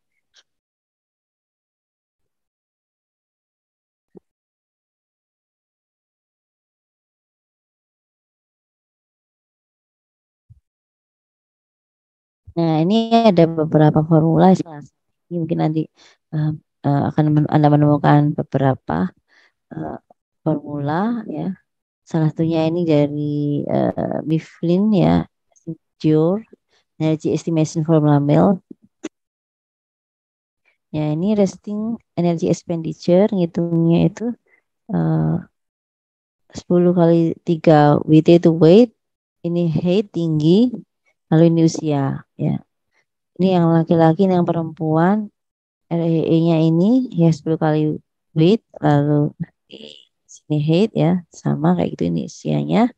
Nah, ini ada beberapa formula. Mungkin nanti akan Anda menemukan beberapa uh, formula ya. Salah satunya ini dari Mifflin ya, Secure Energy Estimation Formula Mill. Ya, ini resting energy expenditure ngitungnya itu uh, 10 kali 3 WT itu weight, ini height tinggi, lalu ini usia ya. Ini yang laki-laki, yang perempuan, REE-nya ini ya 10 kali weight, lalu sini height ya, sama kayak gitu ini usianya.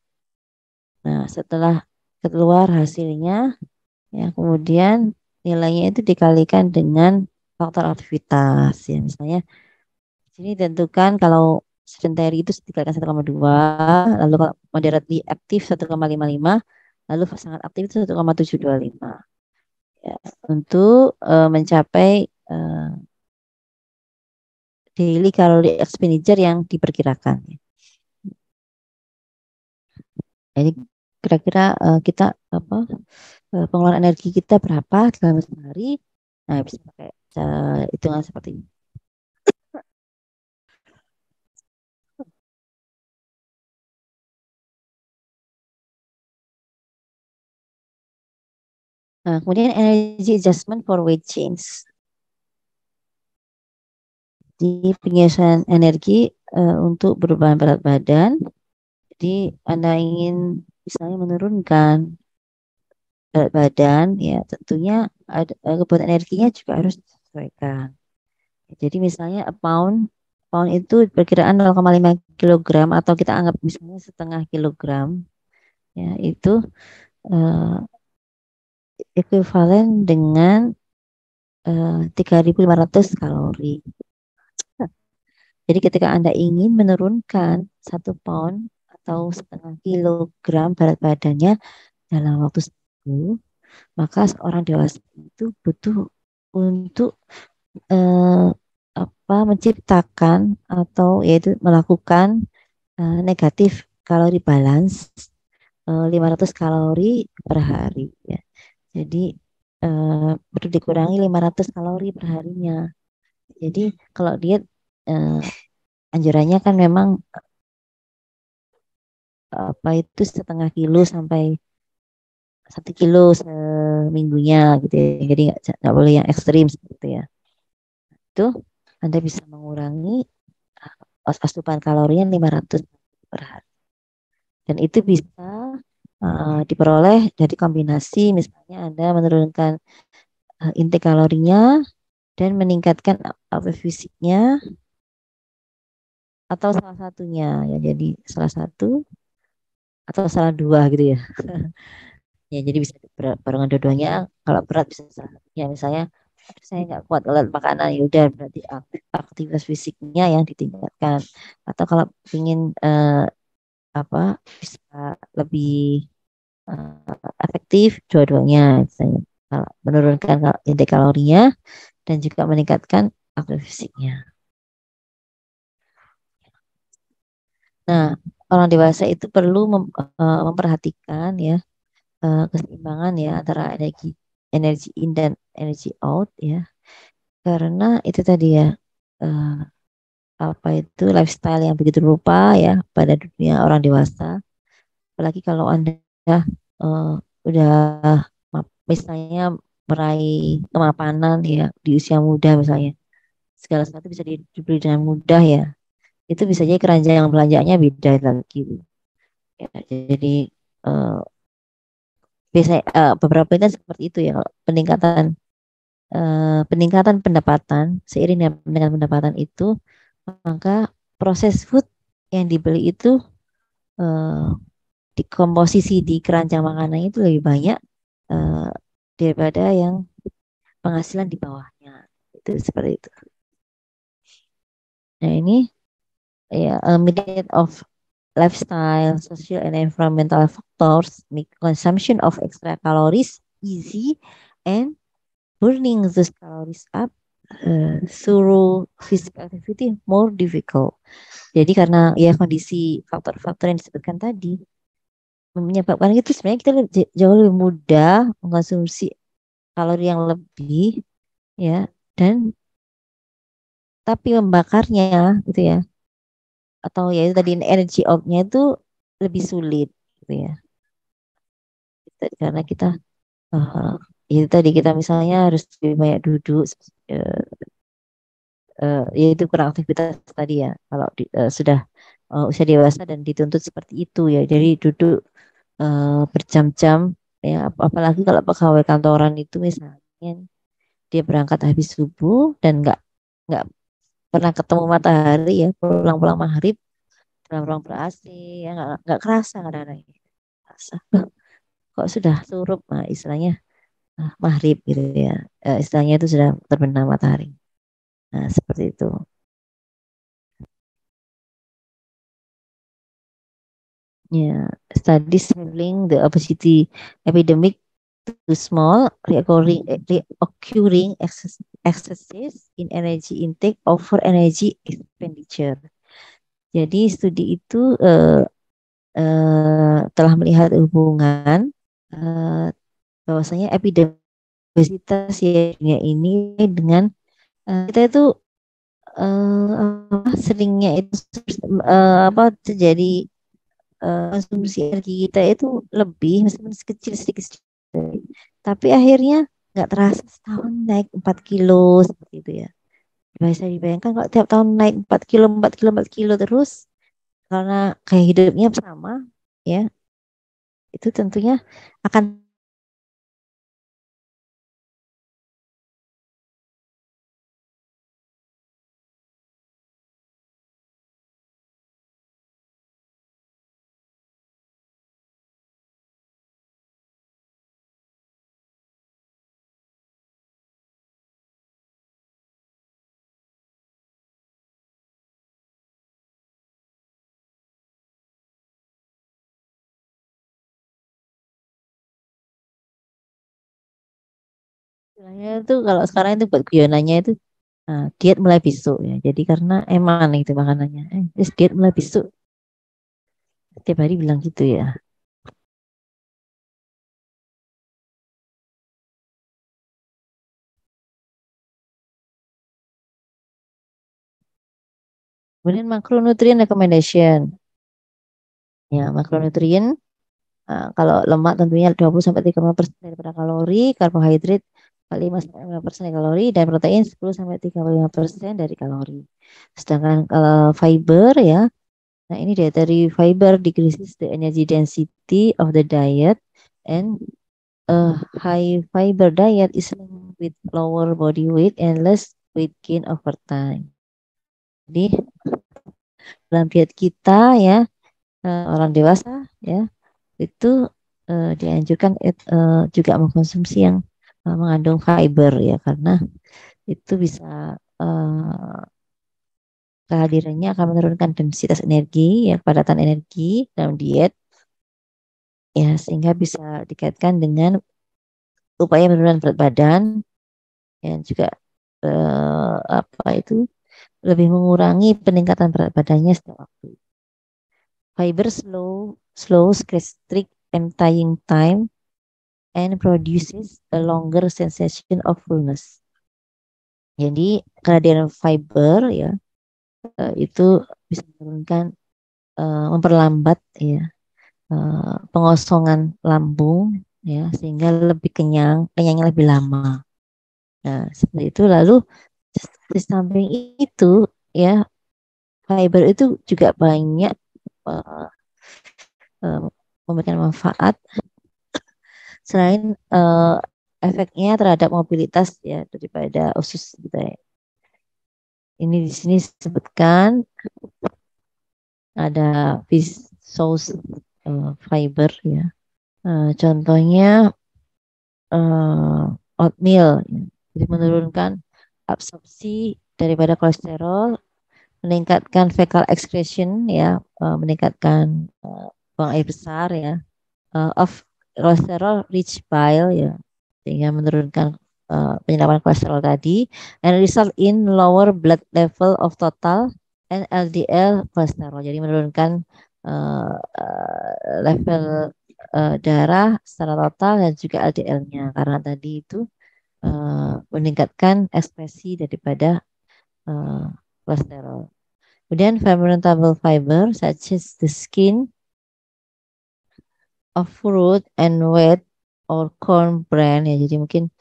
Nah, setelah keluar hasilnya, ya kemudian nilainya itu dikalikan dengan faktor aktivitas ya. Misalnya di sini tentukan kalau sedentary itu dikalikan 1,2, lalu kalau moderately aktif 1,55, lalu sangat aktif itu 1,725 ya, untuk mencapai daily calorie expenditure yang diperkirakan. Jadi kira-kira kita apa pengeluaran energi kita berapa dalam sehari? Nah, bisa pakai hitungan seperti ini. Nah, kemudian energy adjustment for weight change. Di penyesuaian energi untuk perubahan berat badan. Jadi Anda ingin misalnya menurunkan berat badan, ya tentunya ada, kebutuhan energinya juga harus disesuaikan. Jadi misalnya pound itu perkiraan 0,5 kilogram atau kita anggap misalnya setengah kilogram, ya itu uh, ekuivalen dengan 3.500 kalori. Jadi ketika Anda ingin menurunkan 1 pound atau 0,5 kilogram berat badannya dalam waktu seminggu, maka seorang dewasa itu butuh untuk eh, menciptakan atau yaitu melakukan negatif kalori balance 500 kalori per hari ya. Jadi perlu dikurangi 500 kalori per harinya. Jadi kalau diet eh, anjurannya kan memang itu 0,5 kilo sampai 1 kilo seminggunya gitu ya. Jadi nggak boleh yang ekstrim seperti itu ya. Itu Anda bisa mengurangi asupan kalorinya 500 per hari. Dan itu bisa diperoleh dari kombinasi misalnya Anda menurunkan intake kalorinya dan meningkatkan output fisiknya atau salah satunya ya jadi salah satu atau salah dua gitu ya. Ya jadi bisa barengan dua-duanya. Kalau berat bisa salah satunya misalnya saya nggak kuat ngeliat makanan ya udah berarti aktivitas fisiknya yang ditingkatkan. Atau kalau ingin apa bisa lebih efektif dua-duanya misalnya menurunkan indeks kalorinya dan juga meningkatkan aktivitas fisiknya. Nah, orang dewasa itu perlu memperhatikan ya keseimbangan ya antara energi energi in dan energi out ya. Karena itu tadi ya eh, lifestyle yang begitu rupa ya pada dunia orang dewasa. Apalagi kalau Anda eh, udah misalnya meraih kemapanan ya di usia muda misalnya. Segala sesuatu bisa dibeli dengan mudah ya. Itu bisa jadi keranjang belanjanya beda lagi. Ya, jadi eh, biasanya beberapa itu seperti itu ya. Kalau peningkatan pendapatan seiring dengan pendapatan itu, maka proses food yang dibeli itu eh, di komposisi di keranjang makanan itu lebih banyak eh, daripada yang penghasilan di bawahnya. Itu seperti itu. Nah ini ya mediate of lifestyle, social and environmental factors make consumption of extra calories easy and burning those calories up through physical activity more difficult. Jadi karena ya kondisi faktor-faktor yang disebutkan tadi menyebabkan itu sebenarnya kita jauh lebih mudah mengkonsumsi kalori yang lebih ya dan tapi membakarnya gitu ya atau ya itu tadi energy out-nya itu lebih sulit gitu ya. Karena kita uh, itu tadi kita misalnya harus lebih banyak duduk eh, yaitu kurang aktivitas tadi ya kalau sudah usia dewasa dan dituntut seperti itu ya jadi duduk berjam-jam ya apalagi kalau pegawai kantoran itu misalnya dia berangkat habis subuh dan nggak pernah ketemu matahari ya pulang-pulang maghrib dalam ruang ber AC ya nggak kerasa kadang-kadang kerasa kok sudah surup nah, istilahnya maghrib gitu ya. Istilahnya itu sudah terbenam matahari nah seperti itu. Yeah, studies revealing the obesity epidemic to small reoccurring excesses in energy intake over energy expenditure. Jadi studi itu telah melihat hubungan eh, bahwasanya epidemi obesitas ya dunia ini dengan kita itu seringnya itu terjadi konsumsi energi kita itu lebih meskipun sekecil sedikit, tapi akhirnya nggak terasa setahun naik 4 kilo seperti itu ya. Bisa dibayangkan kalau tiap tahun naik 4 kilo 4 kilo 4 kilo terus karena kayak hidupnya sama ya itu tentunya akan Istilahnya itu kalau sekarang itu buat guyonannya itu diet mulai besok ya. Jadi karena emang itu makanannya. Diet mulai besok. Setiap hari bilang gitu ya. Kemudian macronutrient recommendation. Ya, makronutrien kalau lemak tentunya 20-35% daripada kalori, karbohidrat 5-5% dari kalori, dan protein 10-35% dari kalori. Sedangkan kalau fiber ya, nah ini dari fiber decreases the energy density of the diet, and a high fiber diet is linked with lower body weight and less weight gain over time. Jadi dalam diet kita ya, orang dewasa ya itu dianjurkan juga mengkonsumsi yang mengandung fiber ya, karena itu bisa kehadirannya akan menurunkan densitas energi ya, kepadatan energi dalam diet ya, sehingga bisa dikaitkan dengan upaya penurunan berat badan yang juga apa itu lebih mengurangi peningkatan berat badannya setiap waktu. Fiber slows gastric emptying time and produces a longer sensation of fullness. Jadi kehadiran fiber ya itu bisa menurunkan memperlambat ya pengosongan lambung ya, sehingga lebih kenyangnya lebih lama. Nah, seperti itu. Lalu di samping itu ya, fiber itu juga banyak uh, memberikan manfaat selain efeknya terhadap mobilitas ya daripada usus gitu ya. Ini di sini disebutkan ada fish sauce fiber ya. Contohnya oatmeal ya. Jadi menurunkan absorpsi daripada kolesterol, meningkatkan fecal excretion ya, meningkatkan buang air besar ya, of cholesterol rich bile ya, sehingga menurunkan penyerapan kolesterol tadi, and result in lower blood level of total and LDL kolesterol. Jadi menurunkan level darah secara total dan juga LDL-nya, karena tadi itu meningkatkan ekspresi daripada kolesterol. Kemudian fermentable fiber such as the skin of fruit and wheat or corn bran ya, jadi mungkin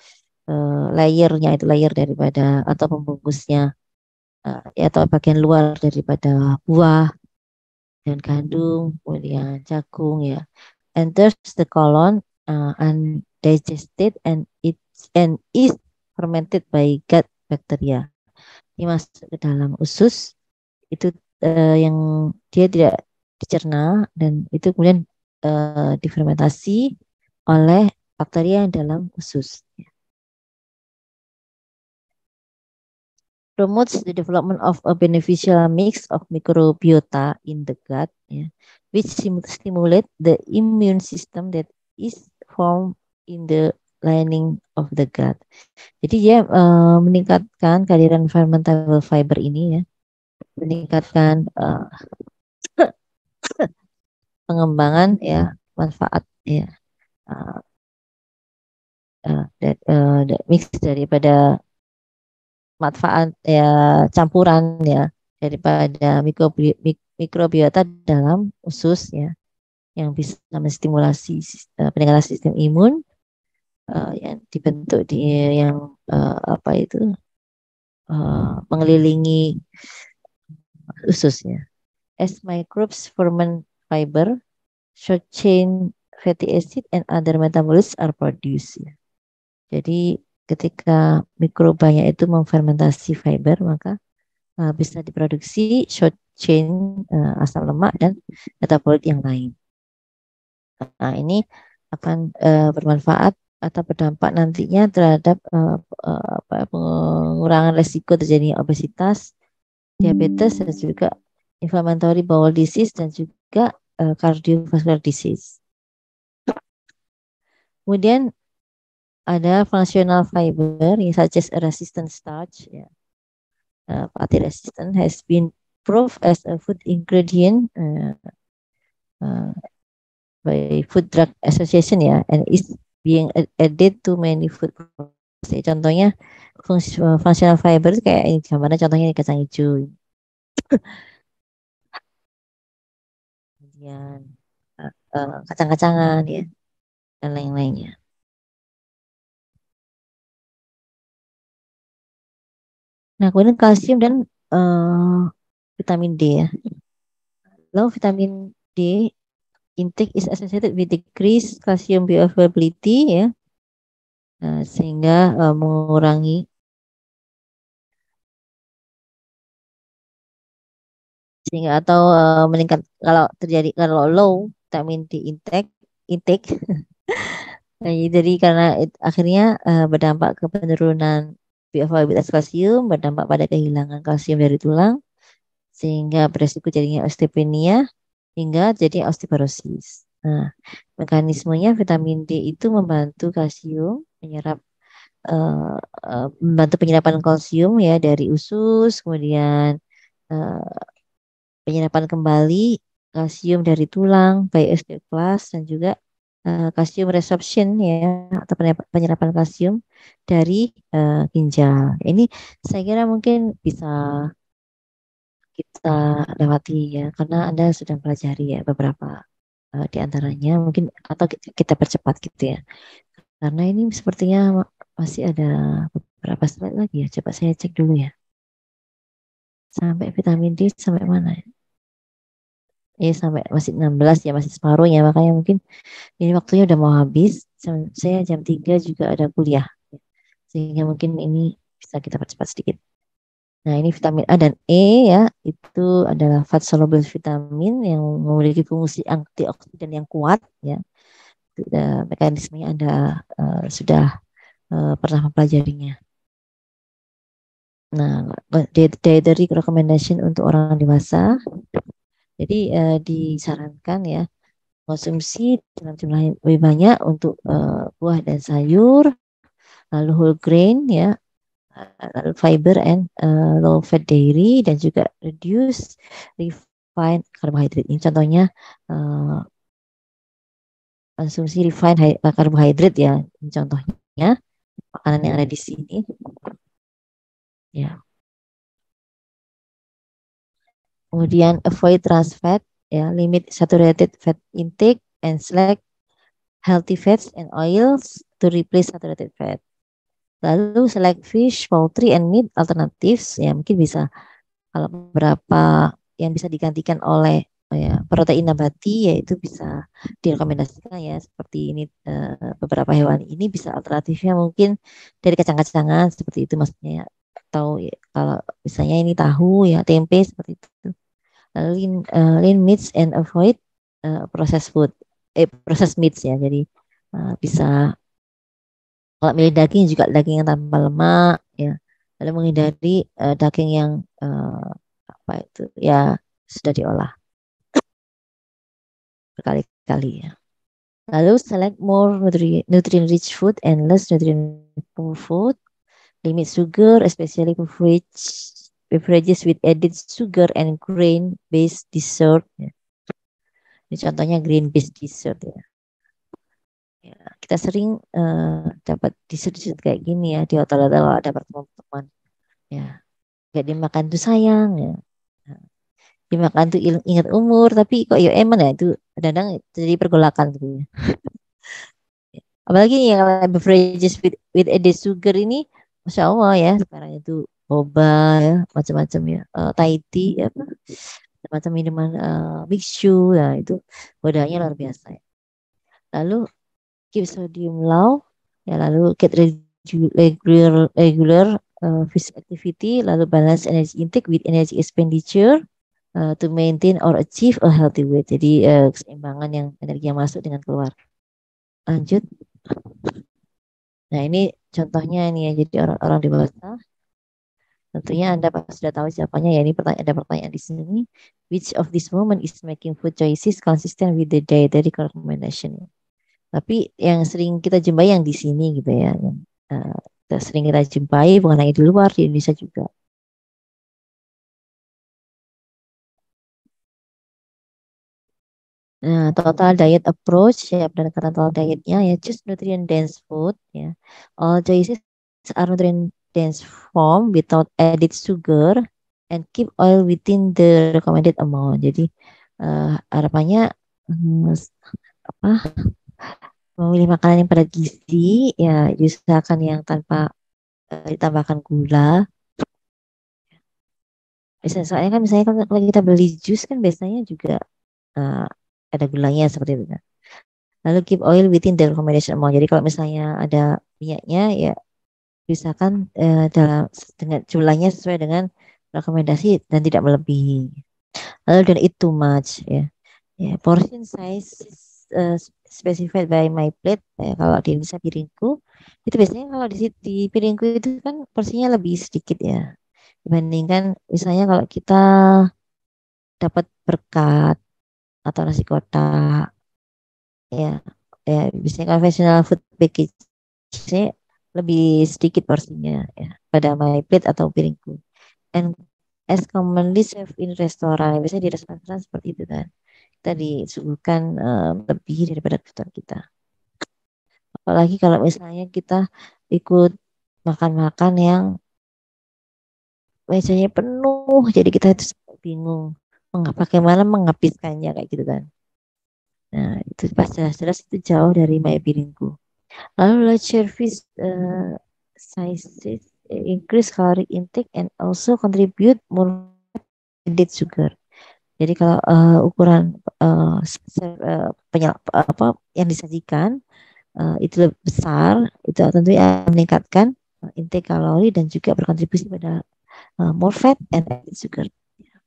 layernya itu layer daripada atau pembungkusnya ya, atau bagian luar daripada buah dan gandum, kemudian jagung ya, enters the colon undigested and is fermented by gut bacteria. Ini masuk ke dalam usus itu yang dia tidak dicerna, dan itu kemudian difermentasi oleh bakteri yang dalam usus. Promotes the development of a beneficial mix of microbiota in the gut, ya, which stimulate the immune system that is formed in the lining of the gut. Jadi dia meningkatkan kehadiran fermentable fiber ini ya, meningkatkan pengembangan ya manfaat ya mix daripada manfaat ya, campuran ya daripada mikrobiota dalam usus ya, yang bisa menstimulasi peningkatan sistem imun yang dibentuk di yang apa itu mengelilingi ususnya. As microbes ferment fiber, short chain fatty acid and other metabolites are produced. Ya. Jadi ketika mikrobanya itu memfermentasi fiber, maka bisa diproduksi short chain asam lemak dan metabolit yang lain. Nah, ini akan bermanfaat atau berdampak nantinya terhadap pengurangan resiko terjadinya obesitas, diabetes, dan juga inflammatory bowel disease, dan juga cardiovascular disease. Kemudian ada functional fiber such as a resistant starch, ya. Fatty resistant has been proved as a food ingredient uh, by Food Drug Association, ya, and is being added to many food products. Contohnya functional fiber kayak ini gambarnya, contohnya ini kacang hijau, kemudian kacang-kacangan, ya, dan lain-lainnya. Nah, kemudian kalsium dan vitamin D, ya. Low vitamin D intake is associated with decreased calcium bioavailability, ya. Sehingga mengurangi sehingga atau meningkat kalau terjadi kalau low vitamin D intake nah, jadi karena akhirnya berdampak ke penurunan bioavailabilitas kalsium, berdampak pada kehilangan kalsium dari tulang, sehingga beresiko jadinya osteopenia hingga jadi osteoporosis. Nah, mekanismenya vitamin D itu membantu kalsium eh, membantu penyerapan kalsium, ya, dari usus, kemudian eh, penyerapan kembali kalsium dari tulang, baik osteoklas dan juga kalsium resorption, ya, atau penyerapan kalsium dari ginjal. Ini saya kira mungkin bisa kita lewati, ya, karena Anda sudah pelajari, ya, beberapa di antaranya mungkin, atau kita percepat gitu, ya. Karena ini sepertinya masih ada beberapa slide lagi, ya. Coba saya cek dulu, ya. Sampai vitamin D sampai mana, ya? Sampai masih 16, ya, masih separuh, ya. Makanya mungkin ini waktunya udah mau habis. Saya jam 3 juga ada kuliah. Sehingga mungkin ini bisa kita percepat sedikit. Nah, ini vitamin A dan E, ya. Itu adalah fat soluble vitamin yang memiliki fungsi antioksidan yang kuat, ya. Mekanismenya Anda sudah pernah mempelajarinya. Nah, dietary recommendation untuk orang dewasa. Jadi disarankan, ya, konsumsi dalam jumlah yang lebih banyak untuk buah dan sayur, lalu whole grain, ya, lalu fiber and low fat dairy, dan juga reduce refined carbohydrate. Ini contohnya konsumsi refined carbohydrate, ya. Ini contohnya makanan yang ada di sini, ya. Kemudian avoid trans fat, ya, limit saturated fat intake and select healthy fats and oils to replace saturated fat. Lalu select fish, poultry, and meat alternatives, ya, mungkin bisa kalau beberapa yang bisa digantikan oleh ya, protein nabati, yaitu bisa direkomendasikan, ya, seperti ini beberapa hewan ini bisa alternatifnya mungkin dari kacang-kacangan seperti itu, maksudnya, ya. Atau, ya, kalau misalnya ini tahu, ya, tempe seperti itu. Lean meats and avoid processed meats, ya. Jadi bisa kalau milih daging juga daging yang tanpa lemak, ya. Lalu menghindari daging yang apa itu, ya, sudah diolah berkali-kali, ya. Lalu select more nutrient rich food and less nutrient poor food. Limit sugar, especially beverages with added sugar and grain based dessert, ya. Ini contohnya grain based dessert, ya. Ya, kita sering dapat dessert-dessert kayak gini, ya, di hotel-hotel kalau ada teman-teman, ya. Gak dimakan tuh sayang, ya. Nah, dimakan tuh ingat umur, tapi kok ya emang, ya, itu kadang jadi pergolakan gitu, ya. Apalagi yang beverages with added sugar ini, Masya Allah, ya, sekarang itu boba, ya, macam-macam, ya, Thai tea, ya, apa, macam minuman biksu, ya, itu godaannya luar biasa, ya. Lalu keep sodium low, ya, lalu get regular physical activity, lalu balance energy intake with energy expenditure to maintain or achieve a healthy weight. Jadi keseimbangan yang energi yang masuk dengan keluar. Lanjut. Nah, ini contohnya ini, ya. Jadi orang-orang dewasa, tentunya Anda pasti sudah tahu jawabannya, ya. Ini ada pertanyaan di sini. Which of this women is making food choices consistent with the dietary recommendation? Tapi yang sering kita jumpai yang di sini gitu ya, yang sering kita jumpai bukan hanya di luar, di Indonesia juga. Nah, total diet approach ya pendekatan total dietnya ya choose nutrient dense food ya. All choices are nutrient dense form without added sugar and keep oil within the recommended amount. Jadi harapannya hmm, apa memilih makanan yang pada gizi ya diusahakan yang tanpa ditambahkan gula. Soalnya kan misalnya kalau kita beli jus kan biasanya juga eh, ada gulanya seperti itu kan. Lalu keep oil within the recommendation amount. Jadi kalau misalnya ada minyaknya ya usahakan dalam dengan jumlahnya sesuai dengan rekomendasi dan tidak melebihi. Lalu don't eat too much ya. Ya, portion size specified by my plate. Ya, kalau di Indonesia piringku itu biasanya kalau di piringku itu kan porsinya lebih sedikit ya dibandingkan misalnya kalau kita dapat berkat atau nasi kotak ya ya biasanya konvensional food package saya lebih sedikit porsinya ya pada my plate atau piringku and as commonly served in restoran biasanya di restoran seperti itu kan kita disuguhkan lebih daripada kebutuhan kita apalagi kalau misalnya kita ikut makan-makan yang mejanya penuh jadi kita itu bingung bagaimana menghabiskannya kayak gitu kan. Nah, itu pas jelas-jelas itu jauh dari my piringku. Lalu large service sizes increase caloric intake and also contribute more added sugar. Jadi kalau ukuran apa yang disajikan itu lebih besar, itu tentunya akan meningkatkan intake kalori dan juga berkontribusi pada more fat and added sugar.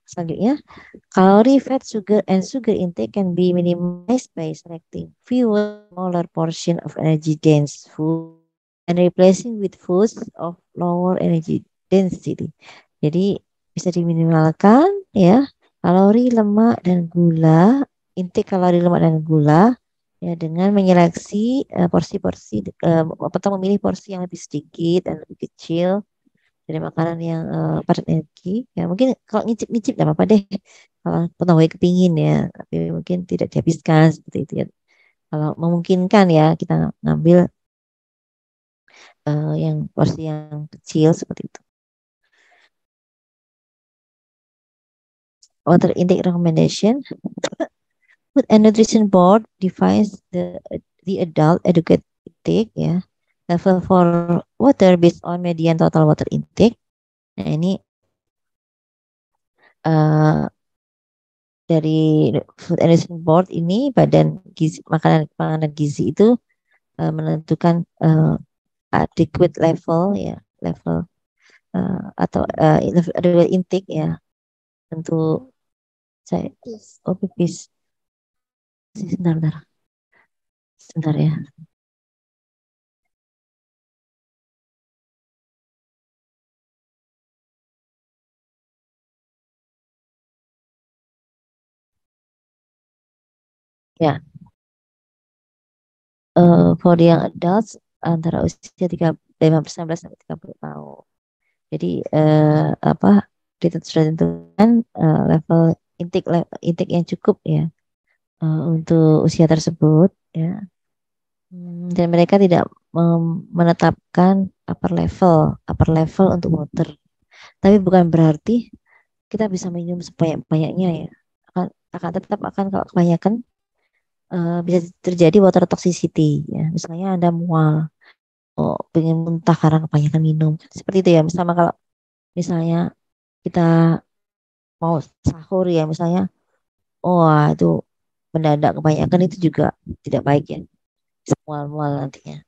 Selanjutnya, calorie, fat, sugar, and sugar intake can be minimized by selecting fewer, smaller portion of energy-dense food and replacing with foods of lower energy density. Jadi bisa diminimalkan ya kalori, lemak, dan gula, intake kalori, lemak, dan gula ya dengan menyeleksi porsi-porsi atau memilih porsi yang lebih sedikit dan lebih kecil dari makanan yang padat energi ya mungkin kalau ngicip-ngicip nggak apa-apa deh kalau pengetahui kepingin ya tapi mungkin tidak dihabiskan seperti itu ya kalau memungkinkan ya kita ngambil yang porsi yang kecil seperti itu. Water intake recommendation. Food and Nutrition Board defines the adult adequate intake ya level for water based on median total water intake. Nah ini uh, dari Food and Nutrition Board ini Badan Gizi Makanan Pangan dan Gizi itu menentukan adequate level ya level atau level intake ya tentu saya oh pipis sebentar sebentar sebentar ya ya for young adults antara usia 19 sampai 30 tahun. Jadi apa sudah ditentukan level intake yang cukup ya untuk usia tersebut ya. Dan mereka tidak menetapkan upper level untuk water. Tapi bukan berarti kita bisa minum sebanyak-banyaknya ya. Akan tetap akan kalau kebanyakan bisa terjadi water toxicity ya. Misalnya Anda mual, oh, pengen muntah karena kebanyakan minum. Seperti itu ya. Misalnya kalau misalnya kita mau sahur ya misalnya, oh itu mendadak kebanyakan itu juga tidak baik ya. Bisa mual-mual nantinya.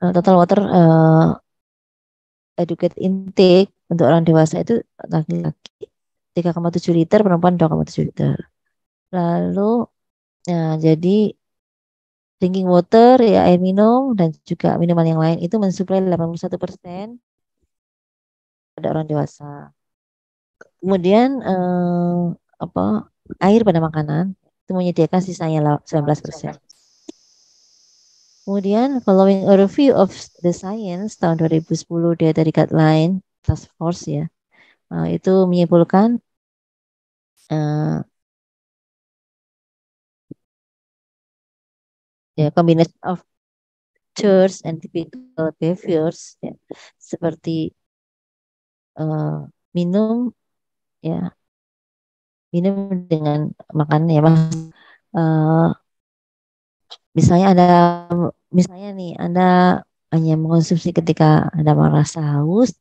Total water educate intake untuk orang dewasa itu laki-laki 3,7 liter, perempuan 2,7 liter. Lalu jadi drinking water ya air minum dan juga minuman yang lain itu mensuplai 81% pada orang dewasa. Kemudian apa air pada makanan. itu menyediakan sisanya 19%. Kemudian following a review of the science tahun 2010 dari guideline task force ya, itu menyimpulkan ya combination of church and typical behaviors ya, seperti minum ya, minum dengan makan ya mas, misalnya nih Anda hanya mengkonsumsi ketika Anda merasa haus,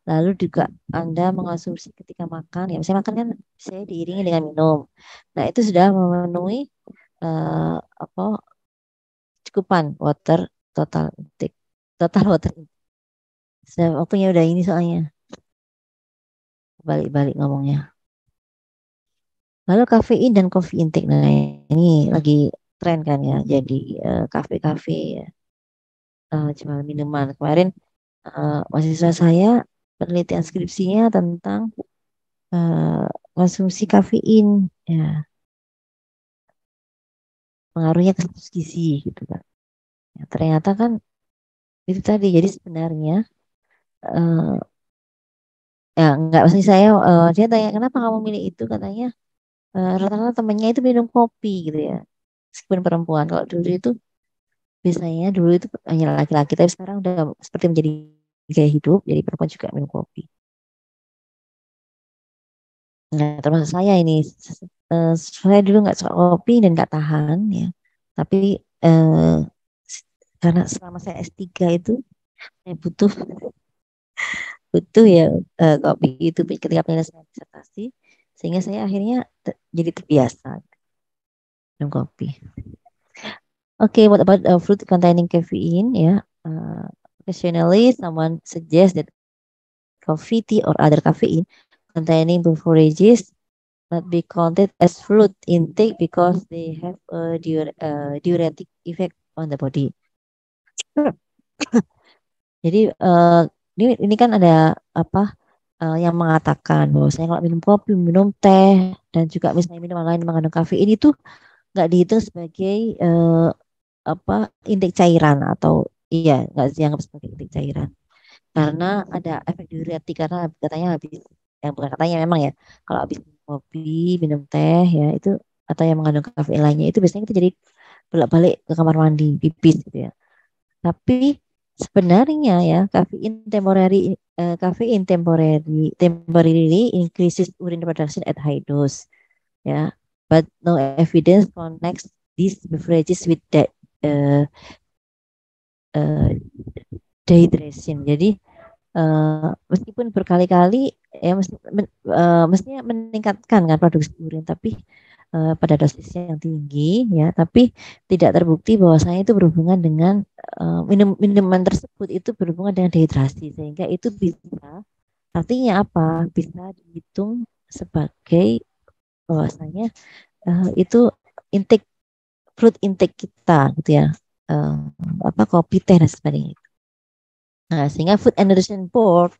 lalu juga Anda mengkonsumsi ketika makan ya, misalnya makan kan saya diiringi dengan minum, nah itu sudah memenuhi apa cukupan total intake total water intake. Waktunya udah ini soalnya balik-balik ngomongnya. Lalu kafein dan coffee intake, nah ini lagi tren kan ya, jadi kafe-kafe ya, jual minuman. Kemarin mahasiswa saya penelitian skripsinya tentang konsumsi kafein ya, pengaruhnya ke status gizi gitu kan. Ya, ternyata kan itu tadi, jadi sebenarnya ya enggak, maksudnya saya dia tanya kenapa kamu milih itu, katanya rata-rata temennya itu minum kopi gitu ya, meskipun perempuan. Kalau dulu itu biasanya dulu itu hanya laki-laki, tapi sekarang udah seperti menjadi gaya hidup, jadi perempuan juga minum kopi. Nah, termasuk saya ini, saya dulu nggak suka kopi dan nggak tahan ya, tapi karena selama saya S3 itu saya butuh butuh ya kopi itu ketika penyelesaian disertasi, sehingga saya akhirnya jadi terbiasa minum kopi. Okay, what about fruit containing caffeine? Yeah, occasionally someone suggests that coffee, tea, or other caffeine containing beverages not be counted as fruit intake because they have a diuretic effect on the body. Jadi ini kan ada apa yang mengatakan bahwasanya kalau minum kopi, minum teh, dan juga misalnya minuman lain mengandung kafein itu nggak dihitung sebagai apa intake cairan, atau iya nggak dianggap sebagai intake cairan karena ada efek diuretik, karena katanya habis, yang bukan katanya memang ya, kalau habis minum kopi, minum teh ya itu, atau yang mengandung kafein lainnya itu biasanya kita jadi bolak-balik ke kamar mandi, pipis gitu ya. Tapi sebenarnya ya kafein temporarily increases urine production at high dose ya, but no evidence connects these beverages with that uh, dehydration. Jadi meskipun berkali-kali ya mestinya meningkatkan kan produksi urin, tapi pada dosis yang tinggi ya, tapi tidak terbukti bahwasanya itu berhubungan dengan minuman tersebut itu berhubungan dengan dehidrasi, sehingga itu bisa, artinya apa, bisa dihitung sebagai bahwasanya itu intake fruit intake kita gitu ya, apa kopi, teh dan sebagainya. Nah, sehingga Food and Nutrition Board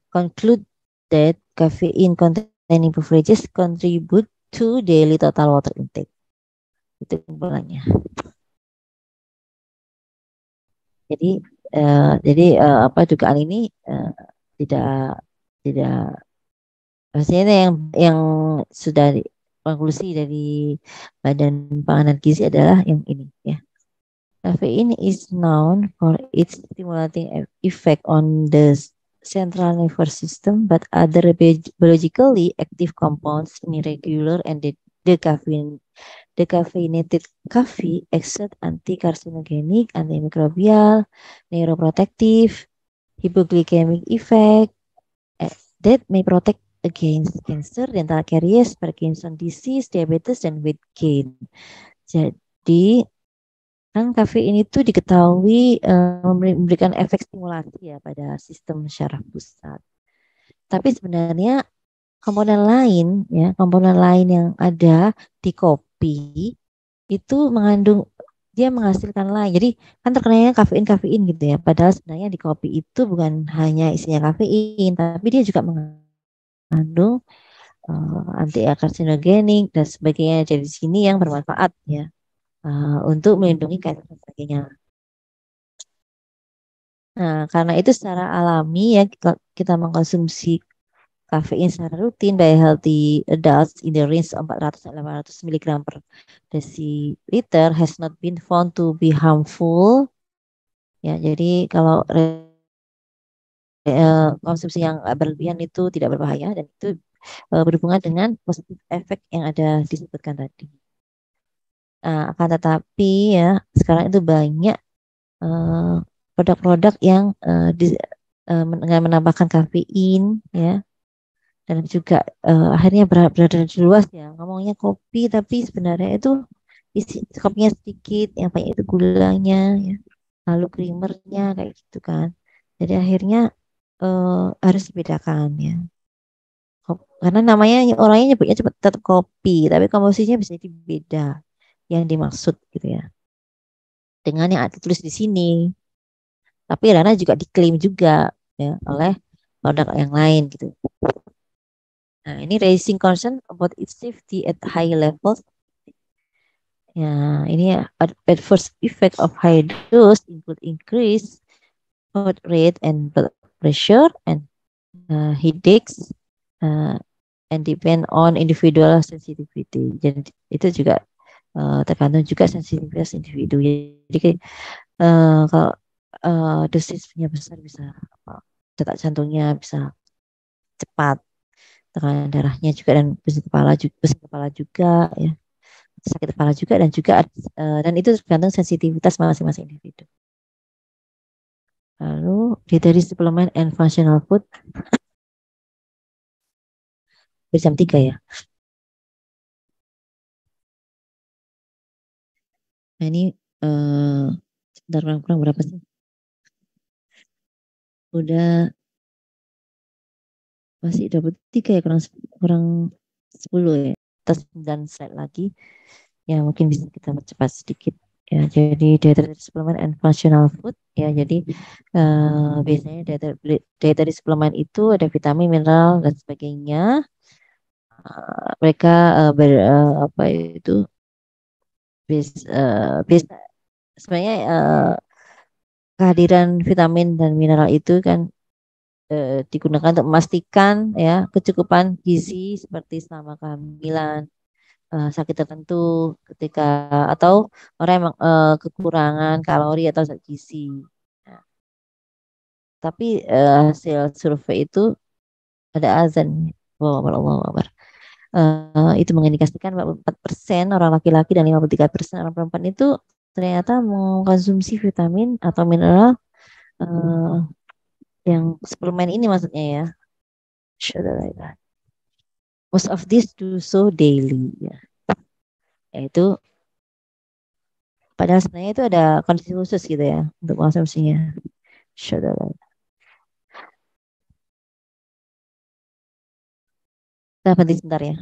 conclude that caffeine containing beverages contribute to daily total water intake. Itu kesimpulannya. Jadi apa dugaan ini tidak tidak maksudnya yang sudah konklusi dari Badan Panganan Gizi adalah yang ini ya. Caffeine is known for its stimulating effect on the central nervous system, but other biologically active compounds in regular and decaffeinated coffee exert anti-carcinogenic, antimicrobial, neuroprotective, hypoglycemic effect that may protect against cancer, dental caries, Parkinson disease, diabetes, dan weight gain. Jadi kan kafein itu diketahui memberikan efek stimulasi ya pada sistem syaraf pusat. Tapi sebenarnya komponen lain yang ada di kopi itu dia menghasilkan lain. Jadi kan terkenalnya kafein gitu ya. Padahal sebenarnya di kopi itu bukan hanya isinya kafein, tapi dia juga mengandung anti karsinogenik dan sebagainya. Jadi di sini yang bermanfaat ya, untuk melindungi kanker dan sebagainya. Nah, karena itu secara alami ya kita mengkonsumsi kafein secara rutin by healthy adults in the range 400-800 mg per desiliter has not been found to be harmful. Ya, jadi kalau konsumsi yang berlebihan itu tidak berbahaya dan itu berhubungan dengan positif efek yang ada disebutkan tadi. Akan tetapi ya sekarang itu banyak eh, produk-produk yang dengan menambahkan kafein ya dan juga akhirnya berada di luas ya ngomongnya kopi tapi sebenarnya itu isi kopinya sedikit yang banyak itu gulanya ya lalu creamernya kayak gitu kan jadi akhirnya harus dibedakan ya karena namanya orangnya nyebutnya tetap kopi tapi komposisinya bisa jadi beda yang dimaksud gitu ya dengan yang ada tulis di sini tapi Rana juga diklaim juga ya oleh produk yang lain gitu. Nah, ini raising concern about its safety at high levels. Ya, ini ya, adverse effect of high dose include increase heart rate and blood pressure and headaches uh, and depend on individual sensitivity. Jadi itu juga tergantung juga sensitivitas individu. Jadi kalau dosisnya besar bisa detak jantungnya bisa cepat, tekanan darahnya juga dan pusing kepala juga ya sakit kepala juga dan juga dan itu tergantung sensitivitas masing-masing individu. Lalu dietary supplement and functional food jam 3 ya. Nah ini sebentar kurang berapa sih? Udah masih 23 ya kurang kurang 10 ya. Atas dan slide lagi ya mungkin bisa kita percepat sedikit. Ya, jadi dietary supplement and functional food ya jadi biasanya dietary supplement itu ada vitamin, mineral dan sebagainya. Mereka apa itu bisa sebenarnya kehadiran vitamin dan mineral itu kan digunakan untuk memastikan ya kecukupan gizi seperti selama kehamilan, sakit tertentu ketika atau orang yang kekurangan kalori atau zat gizi. Nah, tapi hasil survei itu ada azan. Wow, Allah Akbar. Itu mengindikasikan 44% orang laki-laki dan 53% orang perempuan itu ternyata mengkonsumsi vitamin atau mineral eh, yang suplemen ini maksudnya ya. Syadallah. Most of these do so daily ya. Yaitu padahal sebenarnya itu ada kondisi khusus gitu ya untuk konsumsinya. Syadallah. Kita berhenti sebentar ya.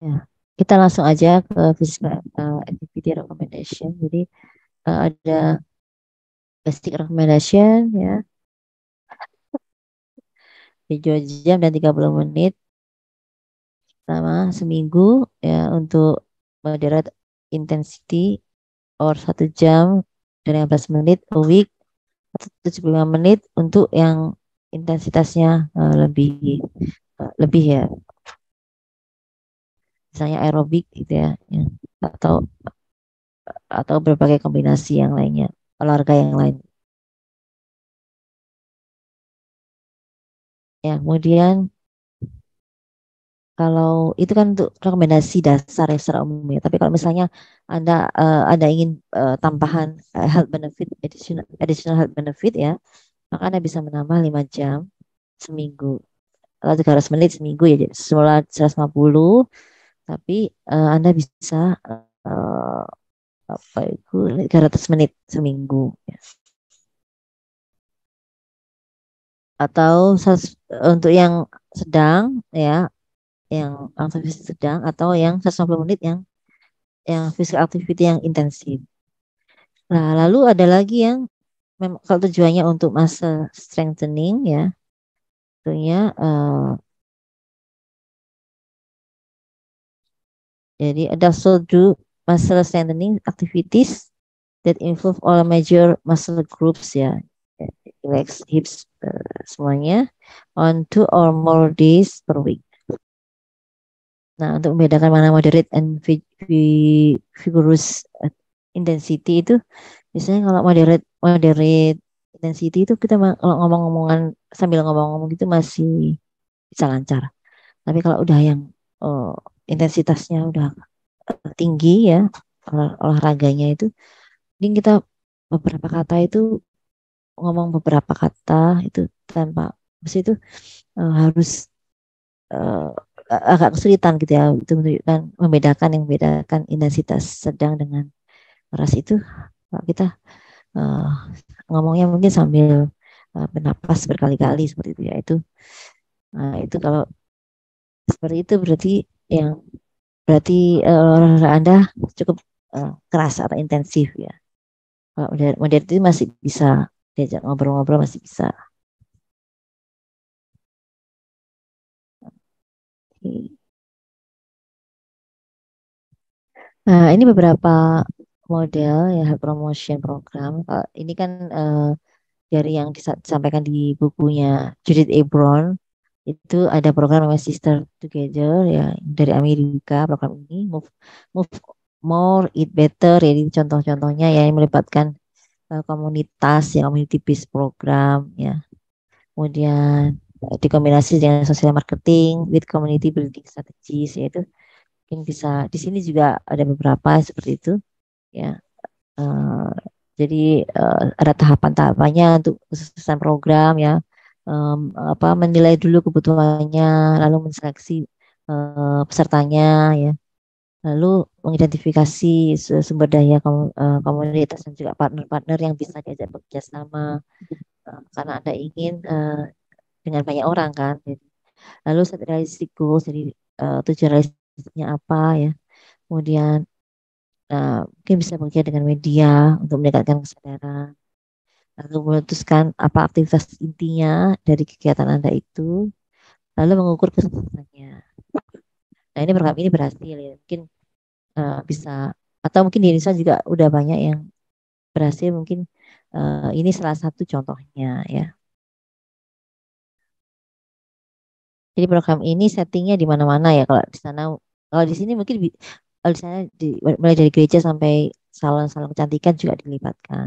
Ya, kita langsung aja ke physical activity recommendation. Jadi ada basic recommendation ya, di 2 jam dan 30 menit selama seminggu ya untuk moderate intensity or 1 jam dan 15 menit a week atau 75 menit untuk yang intensitasnya lebih ya, misalnya aerobik gitu ya, ya. atau atau berbagai kombinasi yang lainnya, olahraga yang lain. Ya, kemudian kalau itu kan untuk rekomendasi dasar ya secara umum ya. Tapi kalau misalnya Anda ingin tambahan health benefit, additional health benefit ya, maka Anda bisa menambah 5 jam seminggu. Kalau 300 menit seminggu ya, jadi semula 150, tapi Anda bisa eh, apa itu 300 menit seminggu ya. Atau untuk yang sedang ya, yang aktivitas sedang atau yang 150 menit yang physical activity yang intensif. Nah, lalu ada lagi yang kalau tujuannya untuk muscle strengthening ya, tentunya jadi ada also do muscle strengthening activities that involve all major muscle groups ya, legs, hips, semuanya on 2 or more days per week. Nah, untuk membedakan mana moderate and vigorous intensity itu, biasanya kalau moderate moderate intensity itu kita kalau ngomong-ngomongan sambil ngomong-ngomong gitu masih bisa lancar. Tapi kalau udah yang eh, intensitasnya udah tinggi ya, olahraganya itu, mungkin kita beberapa kata itu ngomong beberapa kata itu tanpa, mesti itu harus eh, agak kesulitan gitu ya, itu menunjukkan membedakan intensitas sedang dengan keras itu. Kita eh, ngomongnya mungkin sambil bernapas berkali-kali seperti itu ya, itu kalau seperti itu berarti yang berarti olahraga Anda cukup keras atau intensif ya. Kalau modern itu masih bisa diajak ngobrol-ngobrol, masih bisa. Oke. Nah, ini beberapa model ya health promotion program. Ini kan dari yang disampaikan di bukunya Judith Ebron, itu ada program namanya Sister Together ya dari Amerika. Program ini move more eat better, jadi contoh-contohnya ya yang melibatkan komunitas ya, community based program ya, kemudian dikombinasi dengan social marketing with community building strategies, yaitu mungkin bisa di sini juga ada beberapa seperti itu ya. Eh, jadi ada tahapan-tahapannya untuk kesuksesan program ya. Apa menilai dulu kebutuhannya, lalu menseleksi pesertanya ya, lalu mengidentifikasi sumber daya komunitas dan juga partner-partner yang bisa diajak bekerja sama, karena Anda ingin dengan banyak orang kan. Lalu set realistic goals, jadi tujuan realistiknya apa ya. Kemudian mungkin bisa bekerja dengan media untuk meningkatkan kesadaran. Lalu memutuskan apa aktivitas intinya dari kegiatan Anda itu, lalu mengukur kesuksesannya. Nah, ini program ini berhasil ya. Mungkin bisa, atau mungkin di Indonesia juga udah banyak yang berhasil. Mungkin ini salah satu contohnya ya. Jadi program ini settingnya di mana-mana ya. Kalau di sana, kalau di sini mungkin kalau di sana mulai dari gereja sampai salon-salon kecantikan juga dilibatkan.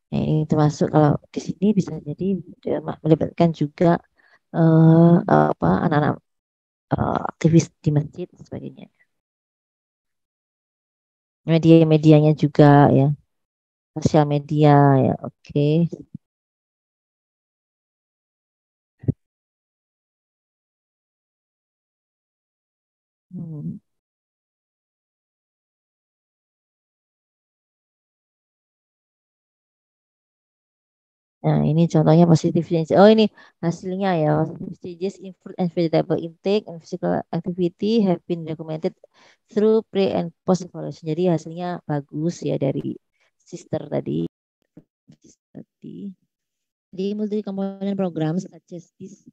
Nah, ini termasuk kalau di sini bisa jadi melibatkan juga apa anak-anak aktivis di masjid dan sebagainya. Media-medianya juga ya, sosial media ya, oke. Hmm. Nah, ini contohnya positive change. Oh, ini hasilnya ya. Positive changes in fruit and vegetable intake and physical activity have been documented through pre and post evaluation. Jadi hasilnya bagus ya dari sister tadi. Tadi. Jadi multi component program such as this,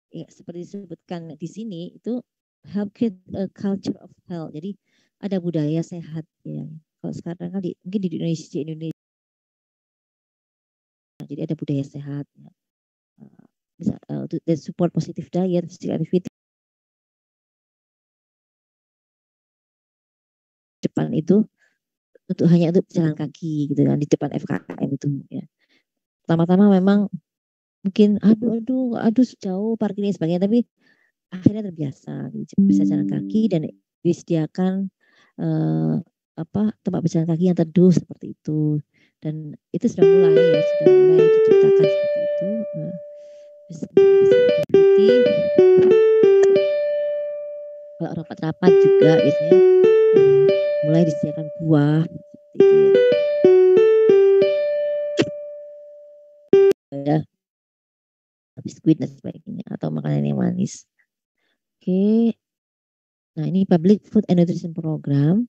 ya, seperti disebutkan di sini itu help create a culture of health. Jadi ada budaya sehat ya. Kalau sekarang kan mungkin di Indonesia, jadi ada budaya sehat ya. Bisa untuk support positive diet, physical activity. Depan itu hanya untuk jalan kaki gitu kan di depan FKM itu ya. Pertama-tama memang mungkin aduh jauh parkirnya sebagainya, tapi akhirnya terbiasa gitu. Bisa jalan kaki dan disediakan eh, tempat berjalan kaki yang teduh seperti itu, dan itu sudah mulai diciptakan seperti itu. Bisa activity, kalau rapat-rapat juga biasanya mulai disediakan buah seperti itu ya, biskuit dan sebagainya atau makanan yang manis. Oke, nah ini public food and nutrition program.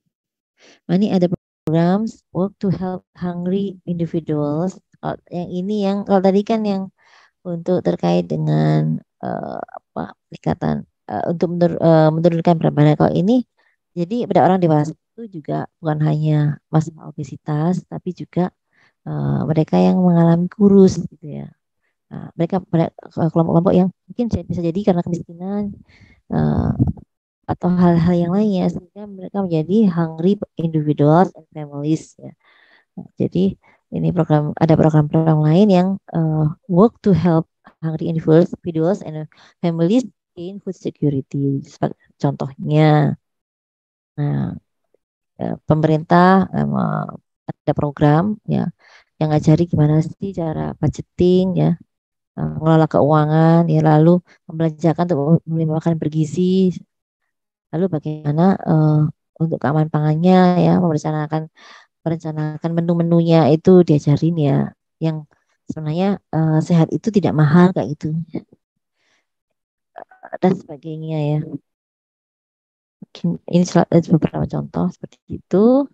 Nah, ini ada programs work to help hungry individuals. Yang ini yang kalau tadi kan yang untuk terkait dengan peningkatan untuk menurunkan berat badan. Kalau ini jadi pada orang dewasa itu juga bukan hanya masalah obesitas, tapi juga mereka yang mengalami kurus gitu ya. Nah, mereka pada kelompok-kelompok yang mungkin bisa jadi karena kemiskinan uh, atau hal-hal yang lainnya sehingga mereka menjadi hungry individuals and families ya. Nah, jadi ini ada program-program lain yang work to help hungry individuals and families in food security. Contohnya, nah, pemerintah ada program ya yang ngajari gimana sih cara budgeting ya, mengelola keuangan ya, lalu membelanjakan untuk membeli makanan bergizi, lalu bagaimana untuk keamanan pangannya ya, merencanakan menu-menunya itu diajarin ya, yang sebenarnya sehat itu tidak mahal kayak gitu dan sebagainya ya. Mungkin ini beberapa contoh seperti itu.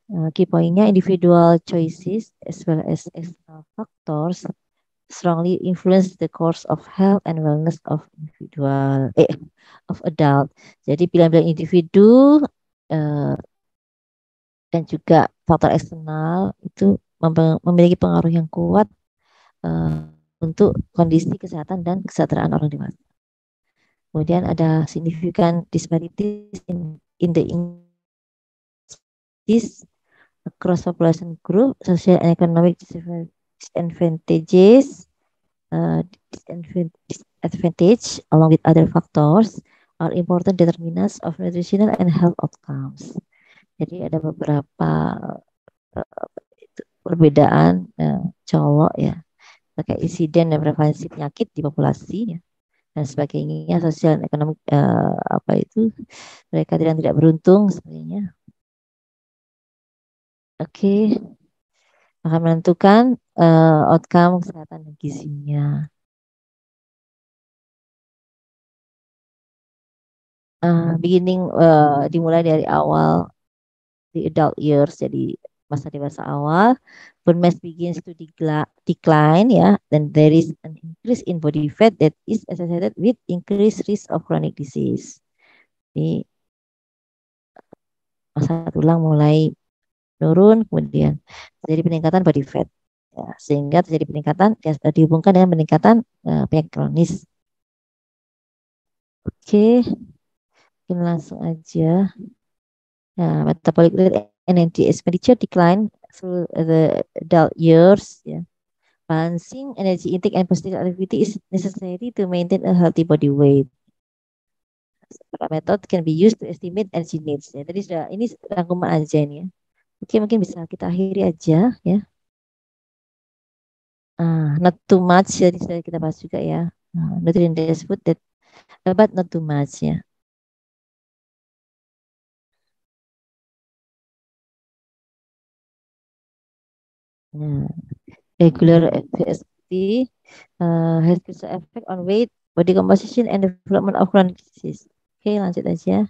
Key pointnya individual choices as well as external factors strongly influence the course of health and wellness of of adult. Jadi pilihan-pilihan individu eh, dan juga faktor eksternal itu memiliki pengaruh yang kuat eh, untuk kondisi kesehatan dan kesejahteraan orang dewasa. Kemudian ada significant disparities in the this across population group, social and economic disadvantages, uh, disadvantage along with other factors are important determinants of nutritional and health outcomes. Jadi ada beberapa perbedaan cowok ya terkait insiden dan prevalensi penyakit di populasi ya, dan sebagainya, sosial dan ekonomi mereka tidak beruntung sebagainya. Oke, akan menentukan outcome kesehatan dan gizinya. Beginning dimulai dari awal di adult years, jadi masa dewasa awal, bone mass begins to decline ya, then there is an increase in body fat that is associated with increased risk of chronic disease. Jadi masa tulang mulai menurun, kemudian terjadi peningkatan body fat ya, sehingga terjadi peningkatan ya, dihubungkan dengan peningkatan penyakit kronis. Oke, kita langsung aja. Nah, metabolic rate and energy expenditure decline through the adult years ya. Balancing energy intake and physical activity is necessary to maintain a healthy body weight. Several method can be used to estimate energy needs ya. Tadi sudah, ini rangkuman aja ini ya. Oke, mungkin bisa kita akhiri aja ya. Not too much jadi sudah kita bahas juga ya. Nutrient dense food that but not too much ya. Nah, regular activity has also effect on weight, body composition, and development of chronic disease. Oke, lanjut aja.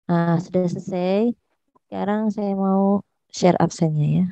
Nah, sudah selesai. Sekarang saya mau share absennya ya.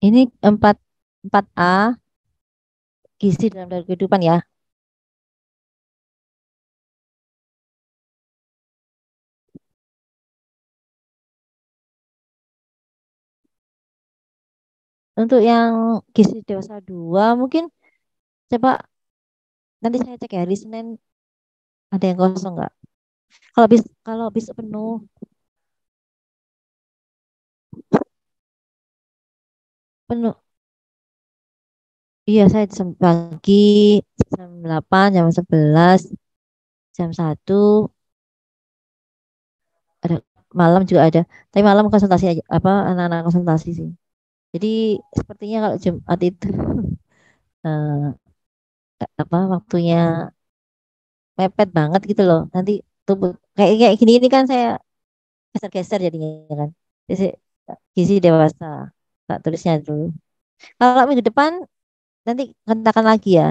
Ini 4A gizi dalam kehidupan ya. Untuk yang gizi dewasa 2 mungkin coba nanti saya cek ya hari Senin ada yang kosong nggak? Kalau bis penuh, penuh. Iya, saya pagi jam 8, jam 11, jam 1 ada, malam juga ada. Tapi malam konsultasi aja, apa anak-anak konsultasi sih. Jadi sepertinya kalau Jumat itu apa waktunya mepet banget gitu loh. Nanti tubuh kayak kayak gini ini kan saya geser-geser jadinya kan. Jadi gizi dewasa. Tak tulisnya dulu. Kalau minggu depan nanti katakan lagi ya.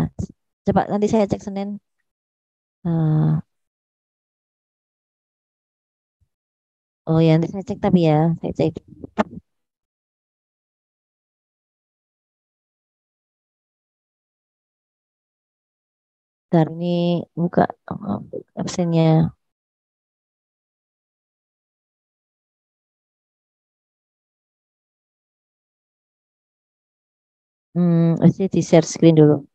Coba nanti saya cek Senin. Eh, oh ya, nanti saya cek tapi ya, saya cek. Bentar ini buka absennya. Mesti di share screen dulu.